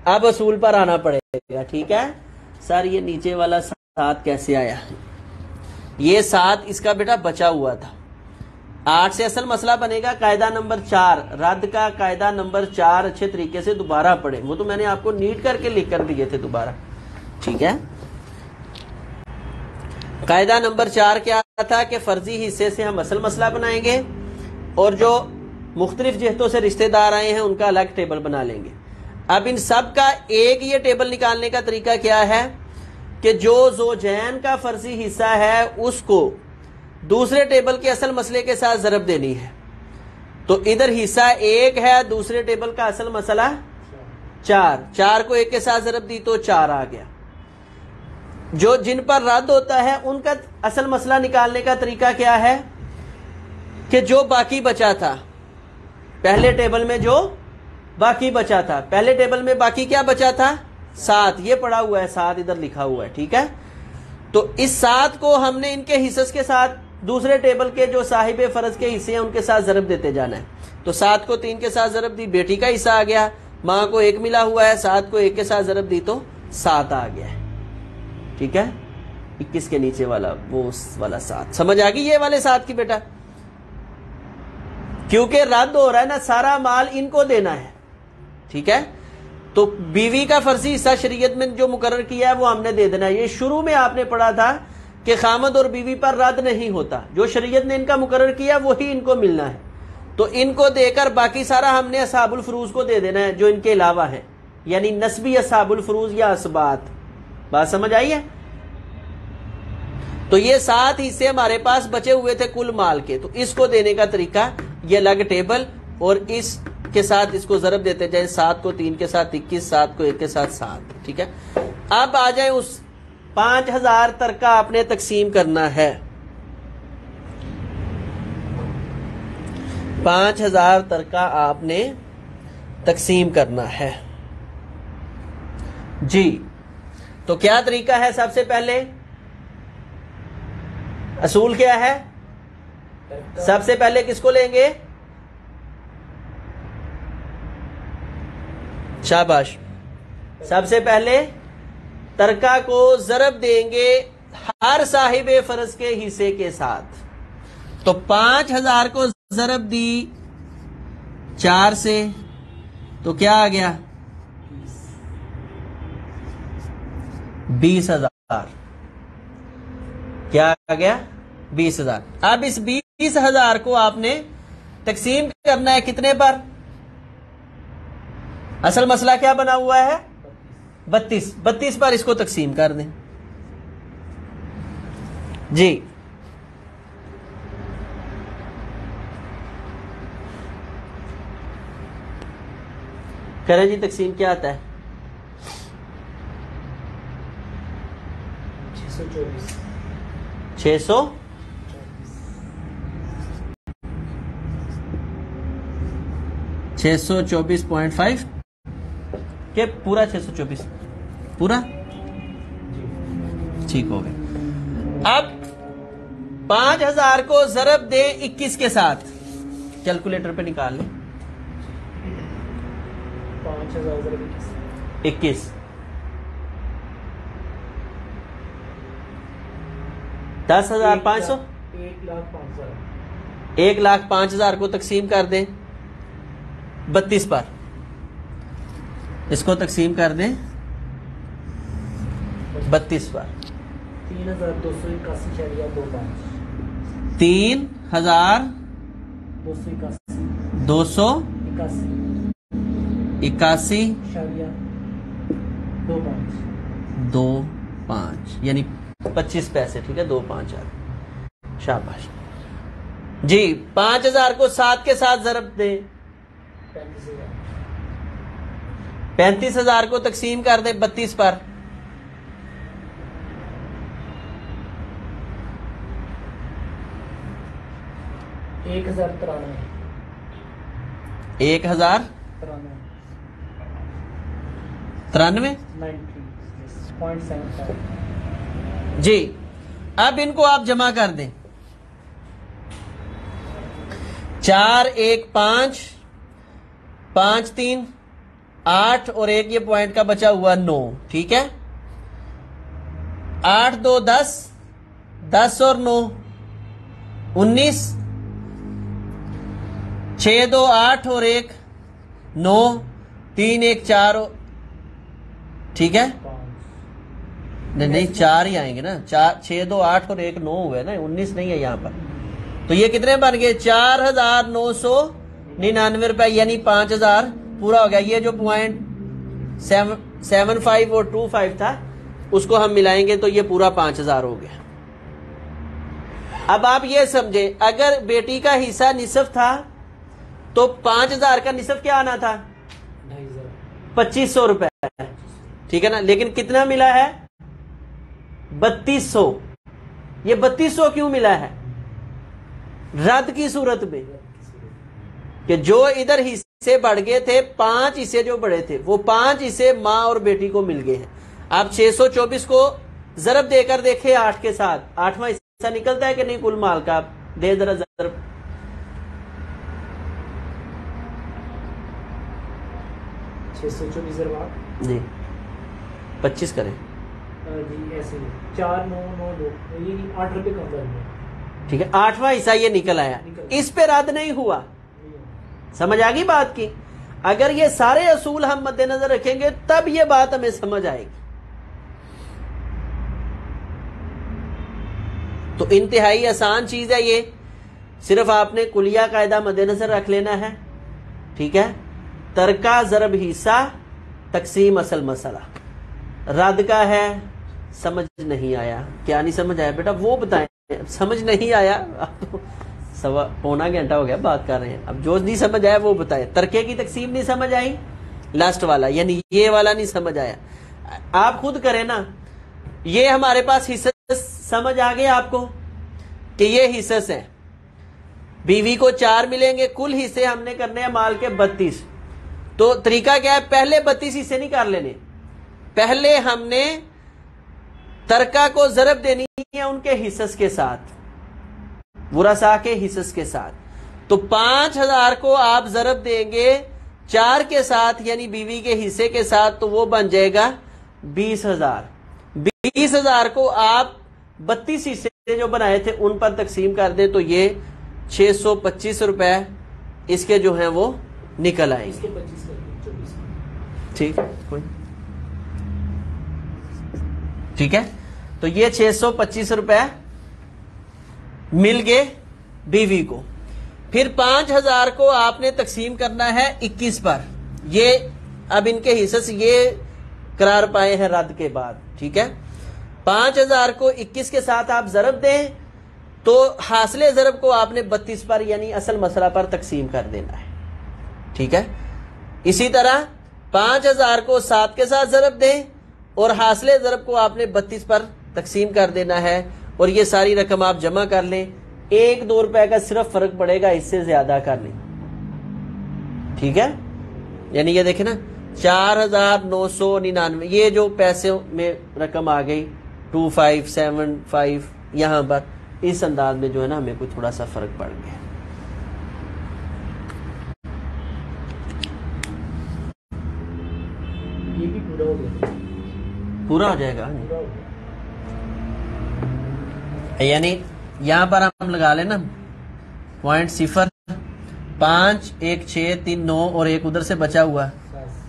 اب اصول پر آنا پڑے گا. ٹھیک ہے سر. یہ نیچے والا 7 کیسے آیا؟ یہ 7 اس کا بیٹا بچا ہوا تھا. 8 سے اصل مسئلہ بنے گا قاعدہ نمبر 4. رد کا قاعدہ نمبر 4 اچھے طریقے سے دوبارہ پڑھیں. وہ تو میں نے آپ کو نیٹ کر کے لکھ کر دیے تھے دوبارہ. ٹھیک ہے. قاعدہ نمبر 4 کیا تھا کہ فرضی حصے سے ہم اصل مسئلہ بنائیں گے اور جو مختلف جہتوں سے رشتہ دار آئے ہیں ان کا الگ ٹیبل بنا لیں گے. اب ان سب کا ایک یہ ٹیبل نکالنے کا طریقہ کیا ہے کہ جو زوجین کا فرضی حصہ ہے اس کو دوسرے ٹیبل کے اصل مسئلے کے ساتھ ضرب دینی ہے. تو ادھر حصہ 1 ہے، دوسرے ٹیبل کا اصل مسئلہ 4. 4 کو 1 کے ساتھ ضرب دی تو 4 آ گیا. جو جن پر رد ہوتا ہے ان کا اصل مسئلہ نکالنے کا طریقہ کیا ہے کہ جو باقی بچا تھا پہلے ٹیبل میں، جو باقی بچا تھا پہلے ٹیبل میں، باقی کیا بچا تھا؟ 7. یہ پڑا ہوا ہے 7 ادھر لکھا ہوا ہے. ٹھیک ہے. تو اس 7 کو ہم نے ان کے حصص کے ساتھ دوسرے ٹیبل کے جو صاحب فرض کے حصے ہیں ان کے ساتھ ضرب دیتے جانا ہے. تو 7 کو 3 کے ساتھ ضرب دی، بیٹی کا حصہ آ گیا. ماں کو 1 ملا ہوا ہے، 7 کو 1 کے ساتھ ضرب دی تو 7 آ گیا ہے. ٹھیک ہے. 21 کے نیچے والا وہ والا 7 سمجھ آ گئی؟ یہ والے 7 کی بیٹا کیونکہ رد ہو رہا ہے نا، سارا مال ان کو دینا ہے. ٹھیک ہے. تو بیوی کا فرضی حصہ شریعت میں جو مقرر کیا ہے وہ ہم نے دے دینا ہے. یہ شروع میں آپ نے پڑھا تھا کہ خامد اور بیوی پر رد نہیں ہوتا، جو شریعت نے ان کا مقرر کیا وہی ان کو ملنا ہے. تو ان کو دے کر باقی سارا ہم نے اصحاب الفروض کو دے دینا ہے جو ان کے علاوہ ہے، یعنی نسبی اصحاب الفروض یا اسبات. بات سمجھ آئی ہے؟ تو یہ 7 حصے ہمارے پاس بچے ہوئے تھے کل مال کے. تو اس کو دینے کا طریقہ یہ الگ ٹیبل اور اس کے ساتھ اس کو ضرب دیتے جائیں. 7 کو 3 کے ساتھ 21، 7 کو 1 کے ساتھ 7. ٹھیک ہے. اب آ جائیں اس 5000 ترکہ آپ نے تقسیم کرنا ہے. 5000 ترکہ آپ نے تقسیم کرنا ہے. جی تو کیا طریقہ ہے؟ سب سے پہلے اصول کیا ہے؟ سب سے پہلے کس کو لیں گے؟ شاباش. سب سے پہلے ترکہ کو ضرب دیں گے ہر صاحب فرض کے حصے کے ساتھ. تو 5000 کو ضرب دی 4 سے تو کیا آ گیا؟ 20,000 کیا آ گیا 20,000. اب اس 20,000 کو آپ نے تقسیم کرنا ہے کتنے پر؟ اصل مسئلہ کیا بنا ہوا ہے 32 پر اس کو تقسیم کر دیں. جی کریں جی تقسیم کیا آتا ہے 624 624.5 کہ پورا 624 پورا ٹھیک ہو گیا. اب 5,000 کو ضرب دیں 21 کے ساتھ. کیلکولیٹر پہ نکال لیں 21 10,500 1,05,000 کو تقسیم کر دیں 32 پر. اس کو تقسیم کر دیں 32 پر. 3,281.25 یعنی 25 پیسے. ٹھیک ہے 2.5 شاباش جی. 5,000 کو 7 کے ساتھ ضرب دیں 35,000 کو تقسیم کر دیں 32 پر. 1,093 جی. اب ان کو آپ جمع کر دیں 4 1 5 5 3 8 اور ایک یہ پوائنٹ کا بچا ہوا 9. ٹھیک ہے 8 2 10 10 اور 9 19 6 2 8 اور ایک 9 3 1 4 ٹھیک ہے نہیں 4 ہی آئیں گے نا 6 2 8 اور ایک 9 ہوئے نا 19 نہیں ہے یہاں پر. تو یہ کتنے بن گئے 4,999 روپے یعنی 5,000 پورا ہو گیا. یہ جو پوائنٹ 75 اور 25 تھا اس کو ہم ملائیں گے تو یہ پورا 5,000 ہو گیا. اب آپ یہ سمجھیں اگر بیٹی کا حصہ نصف تھا تو 5,000 کا نصف کیا آنا تھا 2,500 روپے. ٹھیک ہے نا. لیکن کتنا ملا ہے 3,200. یہ 3,200 کیوں ملا ہے رد کی صورت میں کہ جو ادھر حصے بڑھ گئے تھے 5 حصے جو بڑے تھے وہ 5 حصے ماں اور بیٹی کو مل گئے ہیں. آپ 624 کو ضرب دے کر دیکھیں 8 کے ساتھ 8واں حصہ نکلتا ہے کہ نہیں کل مال کا. آپ دے ذرا ضرب 624 جی 25 کریں 4,992 8 روپے کم کر. ٹھیک ہے 8واں حصہ یہ نکل آیا. اس پہ رد نہیں ہوا. سمجھ آ گئی بات کی. اگر یہ سارے اصول ہم مد نظر رکھیں گے تب یہ بات ہمیں سمجھ آئے گی. تو انتہائی آسان چیز ہے یہ. صرف آپ نے کلیہ قاعدہ مد نظر رکھ لینا ہے. ٹھیک ہے ترکہ ضرب حصہ تقسیم اصل مسئلہ. رد کا ہے سمجھ نہیں آیا. کیا نہیں سمجھ آیا بیٹا وہ بتائیں. سمجھ نہیں آیا اب تو پونا گھنٹہ ہو گیا بات کر رہے ہیں. اب جو نہیں سمجھ آیا وہ بتائے. ترکے کی تقسیم نہیں سمجھ آئی لاسٹ والا یعنی یہ والا نہیں سمجھ آیا. آپ خود کریں نا. یہ ہمارے پاس حصص سمجھ آ گئے آپ کو کہ یہ حصص ہیں. بیوی کو 4 ملیں گے. کل حصے ہم نے کرنے ہیں مال کے 32. تو طریقہ کیا ہے پہلے 32 حصے نہیں کر لینے. پہلے ہم نے ترکہ کو ضرب دینی ہے ان کے حصص کے ساتھ ورثاء کے حصص کے ساتھ. تو 5,000 کو آپ ضرب دیں گے 4 کے ساتھ یعنی بیوی کے حصے کے ساتھ تو وہ بن جائے گا 20,000. 20,000 کو آپ 32 حصے جو بنائے تھے ان پر تقسیم کر دیں تو یہ 625 روپے اس کے جو ہیں وہ نکل آئیں گے. ٹھیک کوئی ٹھیک ہے، تو یہ 625 روپے مل گئے بیوی کو. پھر 5000 کو آپ نے تقسیم کرنا ہے 21 پر. یہ اب ان کے حصے سے یہ قرار پائے ہیں رد کے بعد. ٹھیک ہے، 5000 کو 21 کے ساتھ آپ ضرب دیں تو حاصل ضرب کو آپ نے 32 پر یعنی اصل مسئلہ پر تقسیم کر دینا ہے. ٹھیک ہے، اسی طرح 5000 کو 7 کے ساتھ ضرب دیں اور حاصل ضرب کو آپ نے 32 پر تقسیم کر دینا ہے. اور یہ ساری رقم آپ جمع کر لیں. 1-2 روپے کا صرف فرق پڑے گا، اس سے زیادہ کر لیں. ٹھیک ہے، یعنی یہ دیکھیں نا 4999 یہ جو پیسے میں رقم آ گئی 2575 یہاں پر اس انداز میں جو ہے نا ہمیں کوئی تھوڑا سا فرق پڑ گیا. یہ بھی پورا ہو گیا، پورا ہو جائے گا. پورا ہو گیا. یعنی یہاں پر ہم لگا لیں نا 0.0 5 1 6 3 9 اور ایک ادھر سے بچا ہوا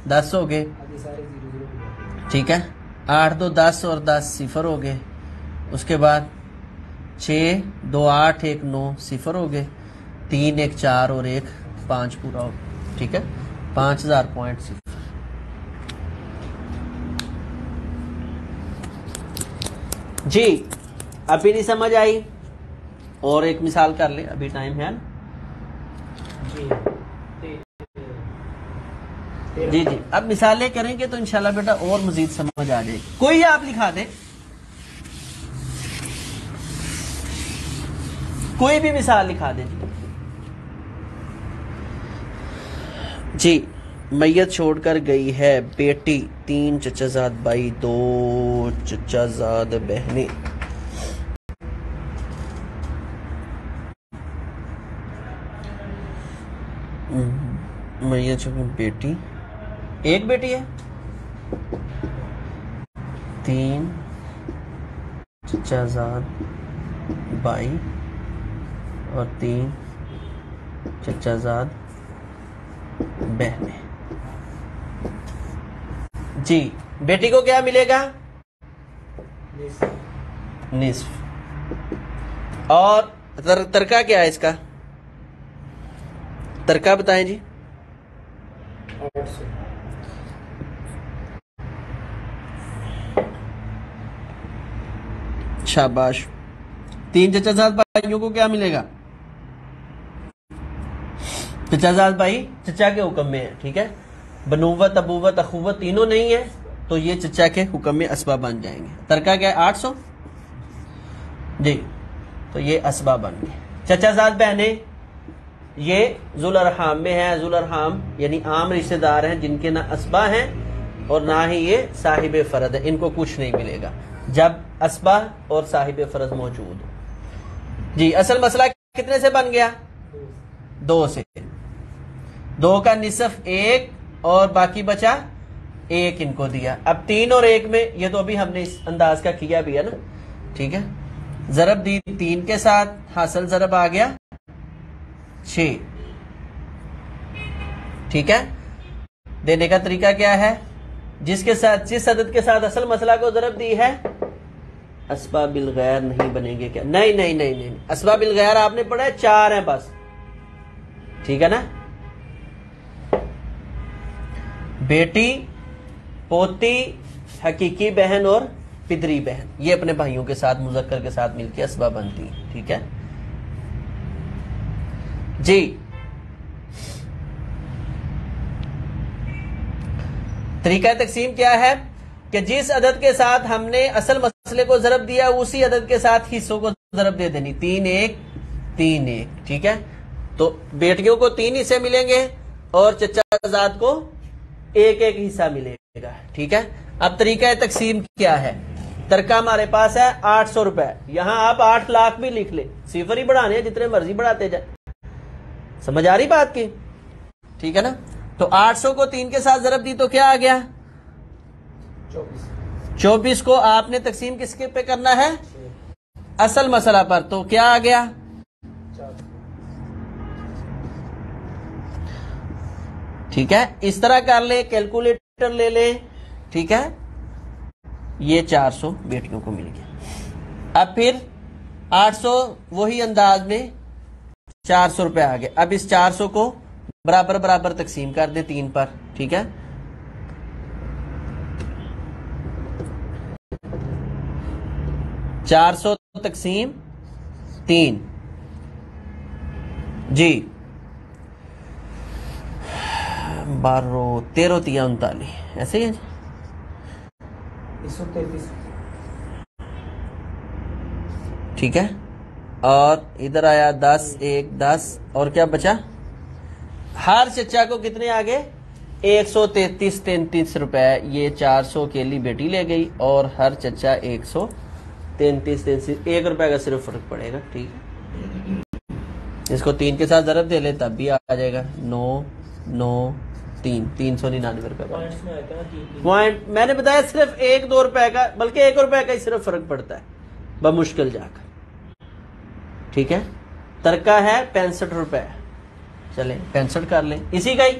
10 ہو گئے. آگے سارے 0 ٹھیک ہے، 8 2 10 اور 10 صفر ہو گئے. اس کے بعد 6 2 8 1 9 صفر ہو گئے. 3 1 4 اور 1 5 پورا ہو گیا. ٹھیک ہے، 5000.0. جی ابھی نہیں سمجھ آئی؟ اور ایک مثال کر لیں، ابھی ٹائم ہے نا. جی جی جی اب مثالیں کریں گے تو انشاءاللہ بیٹا اور مزید سمجھ آ جائے. کوئی آپ لکھا دیں، کوئی بھی مثال لکھا دیں. جی میت چھوڑ کر گئی ہے بیٹی، 3 چچا زاد بھائی، 2 چچا زاد بہنیں. میت چھوڑ بیٹی، ایک بیٹی ہے، 3 چچا زاد بھائی اور 3 چچا زاد بہنیں. جی بیٹی کو کیا ملے گا؟ نصف. اور ترکہ کیا ہے اس کا؟ ترکہ بتائیں جی. 800. شاباش. 3 چچا زاد بھائیوں کو کیا ملے گا؟ چچا زاد بھائی چچا کے حکم میں ہے. ٹھیک ہے، بنوت ابوت اخوت تینوں نہیں ہے تو یہ چچا کے حکم میں اسباب بن جائیں گے. ترکہ کیا ہے؟ 800. جی تو یہ اسباب بن گئے. چچا زاد بہنیں یہ ذو الارحام میں ہے. ذو الارحام یعنی عام رشتہ دار ہیں جن کے نہ اسبا ہیں اور نہ ہی یہ صاحب فرض ہے. ان کو کچھ نہیں ملے گا جب اسبا اور صاحب فرض موجود ہو. جی اصل مسئلہ کتنے سے بن گیا؟ 2 سے. 2 کا نصف 1 اور باقی بچا 1 ان کو دیا. اب 3 اور 1 میں یہ تو ابھی ہم نے اس انداز کا کیا بھی ہے نا. ٹھیک ہے، ضرب دی 3 کے ساتھ، حاصل ضرب آ گیا 6. ٹھیک ہے، دینے کا طریقہ کیا ہے؟ جس عدد کے ساتھ اصل مسئلہ کو ضرب دی ہے اسباب بالغیر نہیں بنیں گے کیا؟ نہیں اسباب بالغیر آپ نے پڑھا ہے 4 ہیں بس. ٹھیک ہے نا، بیٹی، پوتی، حقیقی بہن اور پدری بہن یہ اپنے بھائیوں کے ساتھ مذکر کے ساتھ مل کے اسباب بنتی ہیں. ٹھیک ہے جی. طریقہ تقسیم کیا ہے کہ جس عدد کے ساتھ ہم نے اصل مسئلے کو ضرب دیا اسی عدد کے ساتھ حصوں کو ضرب دے دینی. 3 1 3 1. ٹھیک ہے، تو بیٹیوں کو 3 حصے ملیں گے اور چچا زاد کو 1 1 حصہ ملے گا. ٹھیک ہے، اب طریقہ تقسیم کیا ہے؟ ترکہ ہمارے پاس ہے 800 روپے. یہاں آپ 8 لاکھ بھی لکھ لیں، صفر ہی بڑھانے ہیں جتنے مرضی بڑھاتے جائیں. سمجھ آ رہی بات کی؟ ٹھیک ہے نا، تو 800 کو 3 کے ساتھ ضرب دی تو کیا آ گیا؟ 24 کو آپ نے تقسیم کس کے پہ کرنا ہے؟ اصل مسئلہ پر. تو کیا آ گیا؟ ٹھیک ہے، اس طرح کر لیں، کیلکولیٹر لے لیں. ٹھیک ہے، یہ 400 بیٹیوں کو مل گیا. اب پھر 800 وہی انداز میں 400 روپے آ گئے. اب اس 400 کو برابر برابر تقسیم کر دیں 3 پر. ٹھیک ہے, چار سو تقسیم 3 جی 12 13 تیا 39 ایسے ہی ہے. 133. ٹھیک ہے, اور ادھر آیا 10 1 10 اور کیا بچا؟ ہر چچا کو کتنے آگے؟ 133 روپے. یہ 400 کے لیے بیٹی لے گئی اور ہر چچا 133 1 روپے کا صرف فرق پڑے گا. ٹھیک ہے, اس کو 3 کے ساتھ ضرب دے لے تب بھی آ جائے گا. 9 9 3 399 روپے. پوائنٹس میں آیا تھا نا 3. پوائنٹ میں نے بتایا صرف 1-2 روپے کا, بلکہ 1 روپے کا ہی صرف فرق پڑتا ہے بمشکل جا کر. ٹھیک ہے, ترکہ ہے 65 روپے. چلیں 65 کر لیں اسی کا ہی.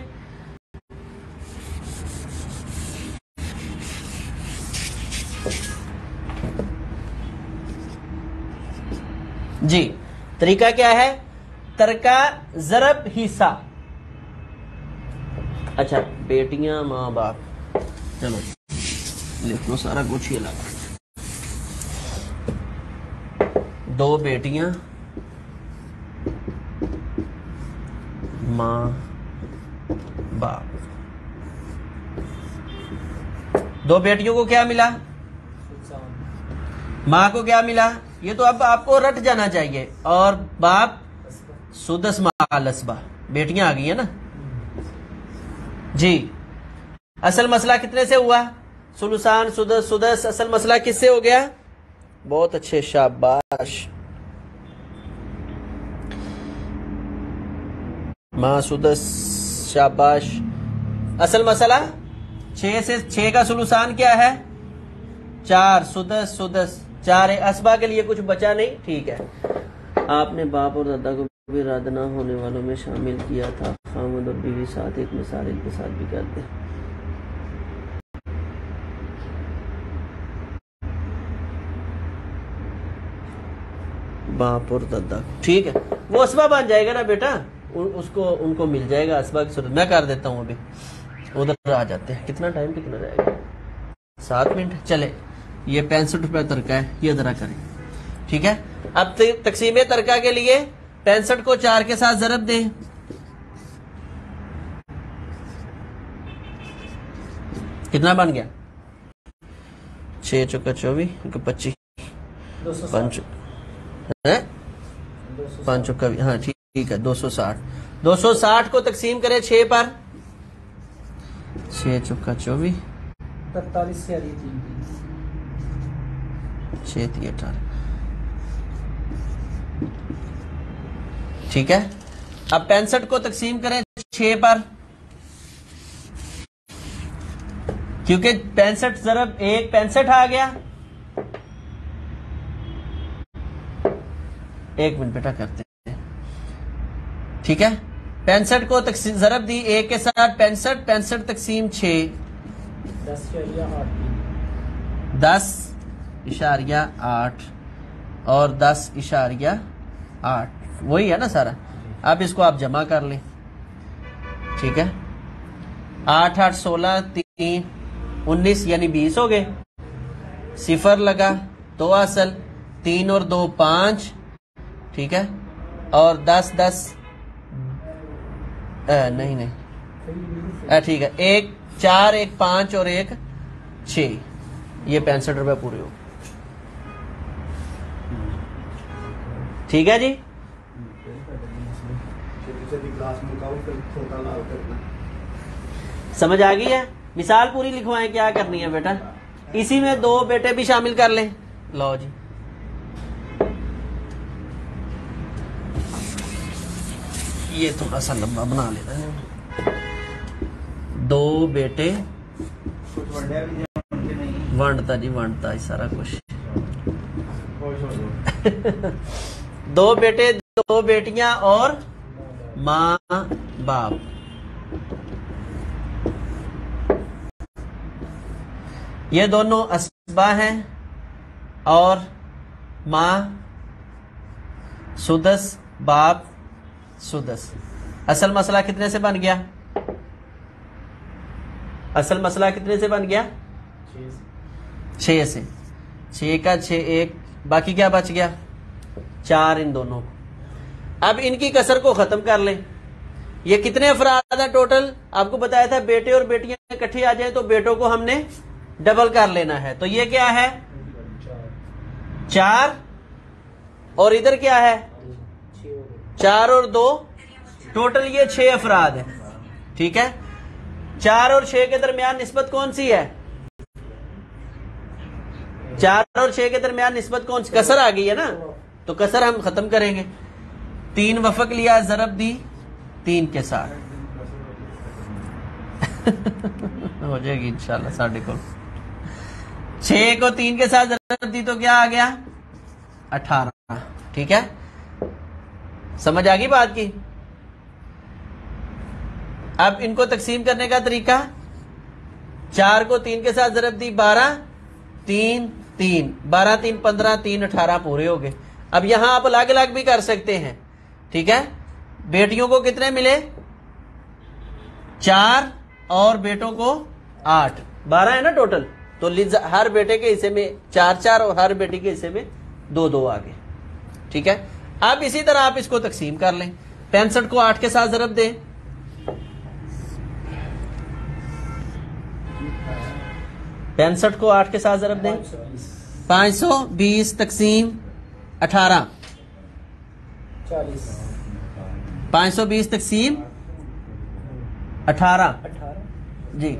جی طریقہ کیا ہے؟ ترکہ ضرب حصہ. اچھا بیٹیاں ماں باپ, چلو لکھ لو سارا کچھ ہی لگا. 2 بیٹیاں ماں باپ. 2 بیٹیوں کو کیا ملا؟ ماں کو کیا ملا؟ یہ تو اب آپ کو رٹ جانا چاہیے. اور باپ سدس مال اسبا. بیٹیاں آ گئی ہیں نا جی. اصل مسئلہ کتنے سے ہوا؟ سلوسان سدس سدس. اصل مسئلہ کس سے ہو گیا؟ بہت اچھے, شاباش. ماں سدس, شاباش. اصل مسئلہ 6 سے 6 کا سلوسان کیا ہے؟ 4. سدس سدس 4 اسبا کے لیے کچھ بچا نہیں. ٹھیک ہے, آپ نے باپ اور دادا کو بھی رد نہ ہونے والوں میں شامل کیا تھا. خامد اور بیوی ساتھ ایک مثال کے ساتھ بھی کرتے ہیں. باپ اور دادا کو, ٹھیک ہے, وہ اسبا بن جائے گا نا بیٹا, ان کو مل جائے گا اسبا کی صورت. میں کر دیتا ہوں, ابھی ادھر آ جاتے ہیں. کتنا ٹائم کتنا رہے گا؟ 7 منٹ. چلے یہ 65 روپے ترکہ ہے, یہ ذرا کریں. ٹھیک ہے, اب تقسیم ترکہ کے لیے 65 کو 4 کے ساتھ ضرب دیں. کتنا بن گیا؟ 6 چوکا 24 25 5 چوکا, ہاں ٹھیک ہے 260. 260 کو تقسیم کریں 6 پر. 6 چوکا 24 43 سے آ رہی 6 3 18. ٹھیک ہے, اب 65 کو تقسیم کریں 6 پر, کیونکہ 65 ضرب 1 65 آ گیا. 1 منٹ بیٹا کرتے ہیں. ٹھیک ہے, 65 کو ضرب دی 1 کے ساتھ 65 تقسیم 6 10.8 اور 10.8 وہی ہے نا سارا. اب اس کو آپ جمع کر لیں. ٹھیک ہے, 8 8 16 3 19 یعنی 20 ہو گئے. 0 لگا 2 اصل, 3 اور 2 5. ٹھیک ہے, اور 10 10 نہیں ٹھیک ہے, 1 4 1 5 اور 1 6. یہ 65 روپے پورے ہو. ٹھیک ہے جی, سمجھ آ گئی ہے؟ مثال پوری لکھوائیں, کیا کرنی ہے بیٹا؟ اسی میں 2 بیٹے بھی شامل کر لیں. لو جی, یہ تھوڑا سا لمبا بنا لینا ہے. 2 بیٹے ونڈتا جی ونڈتا ہے سارا کچھ. 2 بیٹے 2 بیٹیاں اور ماں باپ. یہ دونوں اسبا ہیں اور ماں سدس باپ سدس. اصل مسئلہ کتنے سے بن گیا؟ اصل مسئلہ کتنے سے بن گیا؟ 6 سے. 6 کا 6 1 باقی کیا بچ گیا؟ 4 ان دونوں. اب ان کی کسر کو ختم کر لیں. یہ کتنے افراد ہیں ٹوٹل؟ آپ کو بتایا تھا بیٹے اور بیٹیاں اکٹھے آ جائیں تو بیٹوں کو ہم نے ڈبل کر لینا ہے. تو یہ کیا ہے؟ 4 اور ادھر کیا ہے؟ 4 اور 2 ٹوٹل یہ 6 افراد ہیں. ٹھیک ہے. 4 اور 6 کے درمیان نسبت کون سی ہے؟ 4 اور 6 کے درمیان نسبت کون سی؟ کسر آ گئی ہے نا, تو کسر ہم ختم کریں گے. 3 وفق لیا, ضرب دی 3 کے ساتھ. ہو جائے گی انشاءاللہ ساڑھے کو. 6 کو 3 کے ساتھ ضرب دی تو کیا آ گیا؟ 18. ٹھیک ہے, سمجھ آ گئی بات کی. اب ان کو تقسیم کرنے کا طریقہ, 4 کو 3 کے ساتھ ضرب دی 12 3 3 12 3 15 3 18 پورے ہو گئے. اب یہاں آپ الگ الگ بھی کر سکتے ہیں. ٹھیک ہے. بیٹیوں کو کتنے ملے؟ 4 اور بیٹوں کو 8. 12 ہے نا ٹوٹل. تو ہر بیٹے کے حصے میں 4 4 اور ہر بیٹی کے حصے میں 2 2 آ گئے. ٹھیک ہے. اب اسی طرح آپ اس کو تقسیم کر لیں. 65 کو 8 کے ساتھ ضرب دیں. 65 کو 8 کے ساتھ ضرب دیں. 520 تقسیم 18 40. 520 تقسیم 18 جی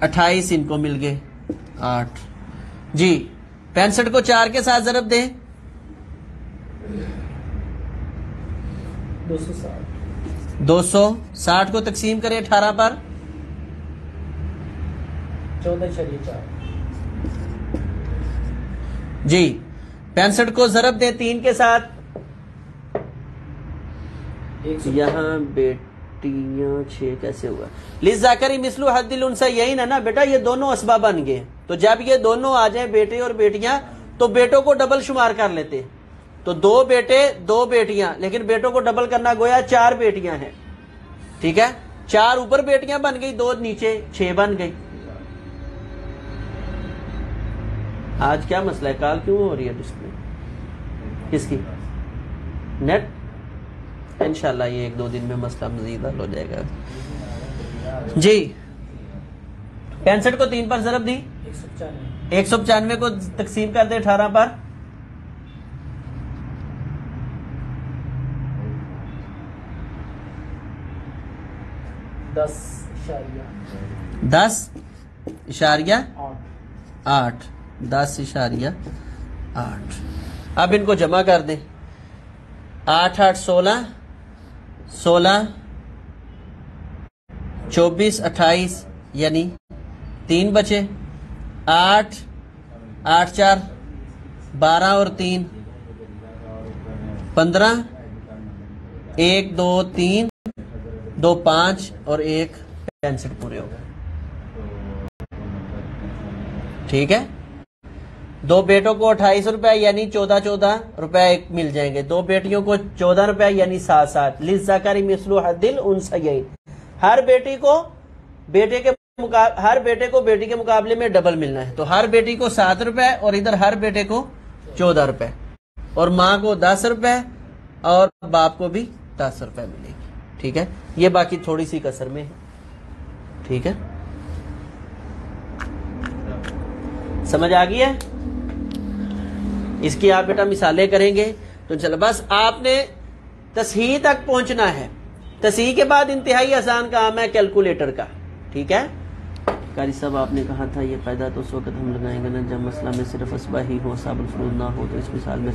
28 ان کو مل گئے 8 جی. 65 کو 4 کے ساتھ ضرب دیں. 260 کو تقسیم کریں 18 پر. 14.4 جی. 65 کو ضرب دیں 3 کے ساتھ. یہاں بیٹیاں 6 کیسے ہوا؟ للذکر مثل حظ الانثیین ہے نا بیٹا, یہ دونوں اسباب بن گئے. تو جب یہ دونوں آ جائیں بیٹے اور بیٹیاں تو بیٹوں کو ڈبل شمار کر لیتے. تو 2 بیٹے 2 بیٹیاں, لیکن بیٹوں کو ڈبل کرنا گویا 4 بیٹیاں ہیں. ٹھیک ہے. 4 اوپر بیٹیاں بن گئی, 2 نیچے 6 بن گئی. آج کیا مسئلہ ہے؟ کال کیوں ہو رہی ہے ڈسپلے کس کی؟ نیٹ. انشاءاللہ یہ 1 2 دن میں مسئلہ مزید حل ہو جائے گا. جی 65 کو 3 پر ضرب دی. 195 کو تقسیم کر دے 18 پر. 10.8 10.8. اب ان کو جمع کر دیں. 8 8 16 16 24 28 یعنی 3 بچے. 8 8 4 12 اور 3 15 1 2 3 2 5 اور 1 65 پورے ہو گئے. ٹھیک ہے. 2 بیٹوں کو 28 روپے یعنی 14 14 روپے مل جائیں گے. 2 بیٹیوں کو 14 روپے یعنی 7 7. للذکر مثل حظ الانثیین. ہر بیٹی کو بیٹے کے مقابلے میں ڈبل ملنا ہے. تو ہر بیٹی کو 7 روپے اور ادھر ہر بیٹے کو 14 روپے اور ماں کو 10 روپے اور باپ کو بھی 10 روپے ملے گی. ٹھیک ہے. یہ باقی تھوڑی سی کسر میں ہے. ٹھیک ہے. سمجھ آ گئی ہے؟ اس کی آپ بیٹا مثالیں کریں گے تو چلو بس آپ نے تصحیح تک پہنچنا ہے. تصحیح کے بعد انتہائی آسان کام ہے کیلکولیٹر کا. ٹھیک ہے. قاری صاحب آپ نے کہا تھا یہ قاعدہ تو اس وقت ہم لگائیں گے نا جب مسئلہ میں صرف اسبا ہی ہو, اصحاب الفروض نہ ہو. تو اس مثال میں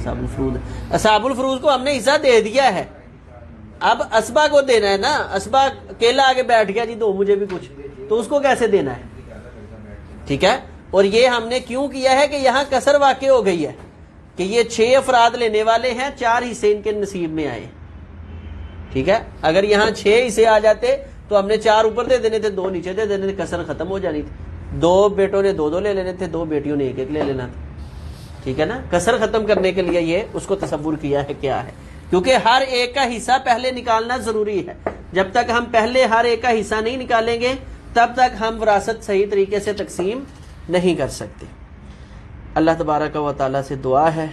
اصحاب الفروض کو ہم نے حصہ دے دیا ہے. اب اسبا کو دینا ہے نا. اسبا اکیلا آگے بیٹھ گیا جی دو مجھے بھی کچھ, تو اس کو کیسے دینا ہے؟ ٹھیک ہے. اور یہ ہم نے کیوں کیا ہے کہ یہاں کسر واقع ہو گئی ہے کہ یہ 6 افراد لینے والے ہیں, 4 حصے ان کے نصیب میں آئے. ٹھیک ہے، اگر یہاں 6 حصے آ جاتے تو ہم نے 4 اوپر دے دینے تھے، 2 نیچے دے دینے تھے، کسر ختم ہو جانی تھی۔ 2 بیٹوں نے 2 لے لینے تھے، 2 بیٹیوں نے 1 لے لینا تھا، ٹھیک ہے نا۔ کسر ختم کرنے کے لیے یہ اس کو تصور کیا ہے کیا ہے، کیونکہ ہر ایک کا حصہ پہلے نکالنا ضروری ہے۔ جب تک ہم پہلے ہر ایک کا حصہ نہیں نکالیں گے تب تک ہم وراثت صحیح طریقے سے تقسیم نہیں کر سکتے۔ اللہ تبارک و تعالیٰ سے دعا ہے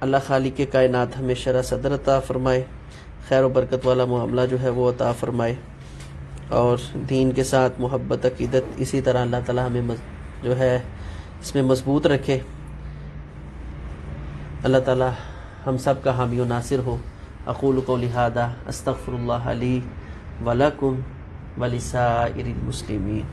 اللہ خالق کائنات ہمیں شرح صدر عطا فرمائے، خیر و برکت والا معاملہ جو ہے وہ عطا فرمائے، اور دین کے ساتھ محبت عقیدت اسی طرح اللہ تعالیٰ ہمیں جو ہے اس میں مضبوط رکھے۔ اللہ تعالیٰ ہم سب کا حامی و ناصر ہو۔ اقول قولی ھذا استغفر اللہ لی ولکم ولسائر المسلمین۔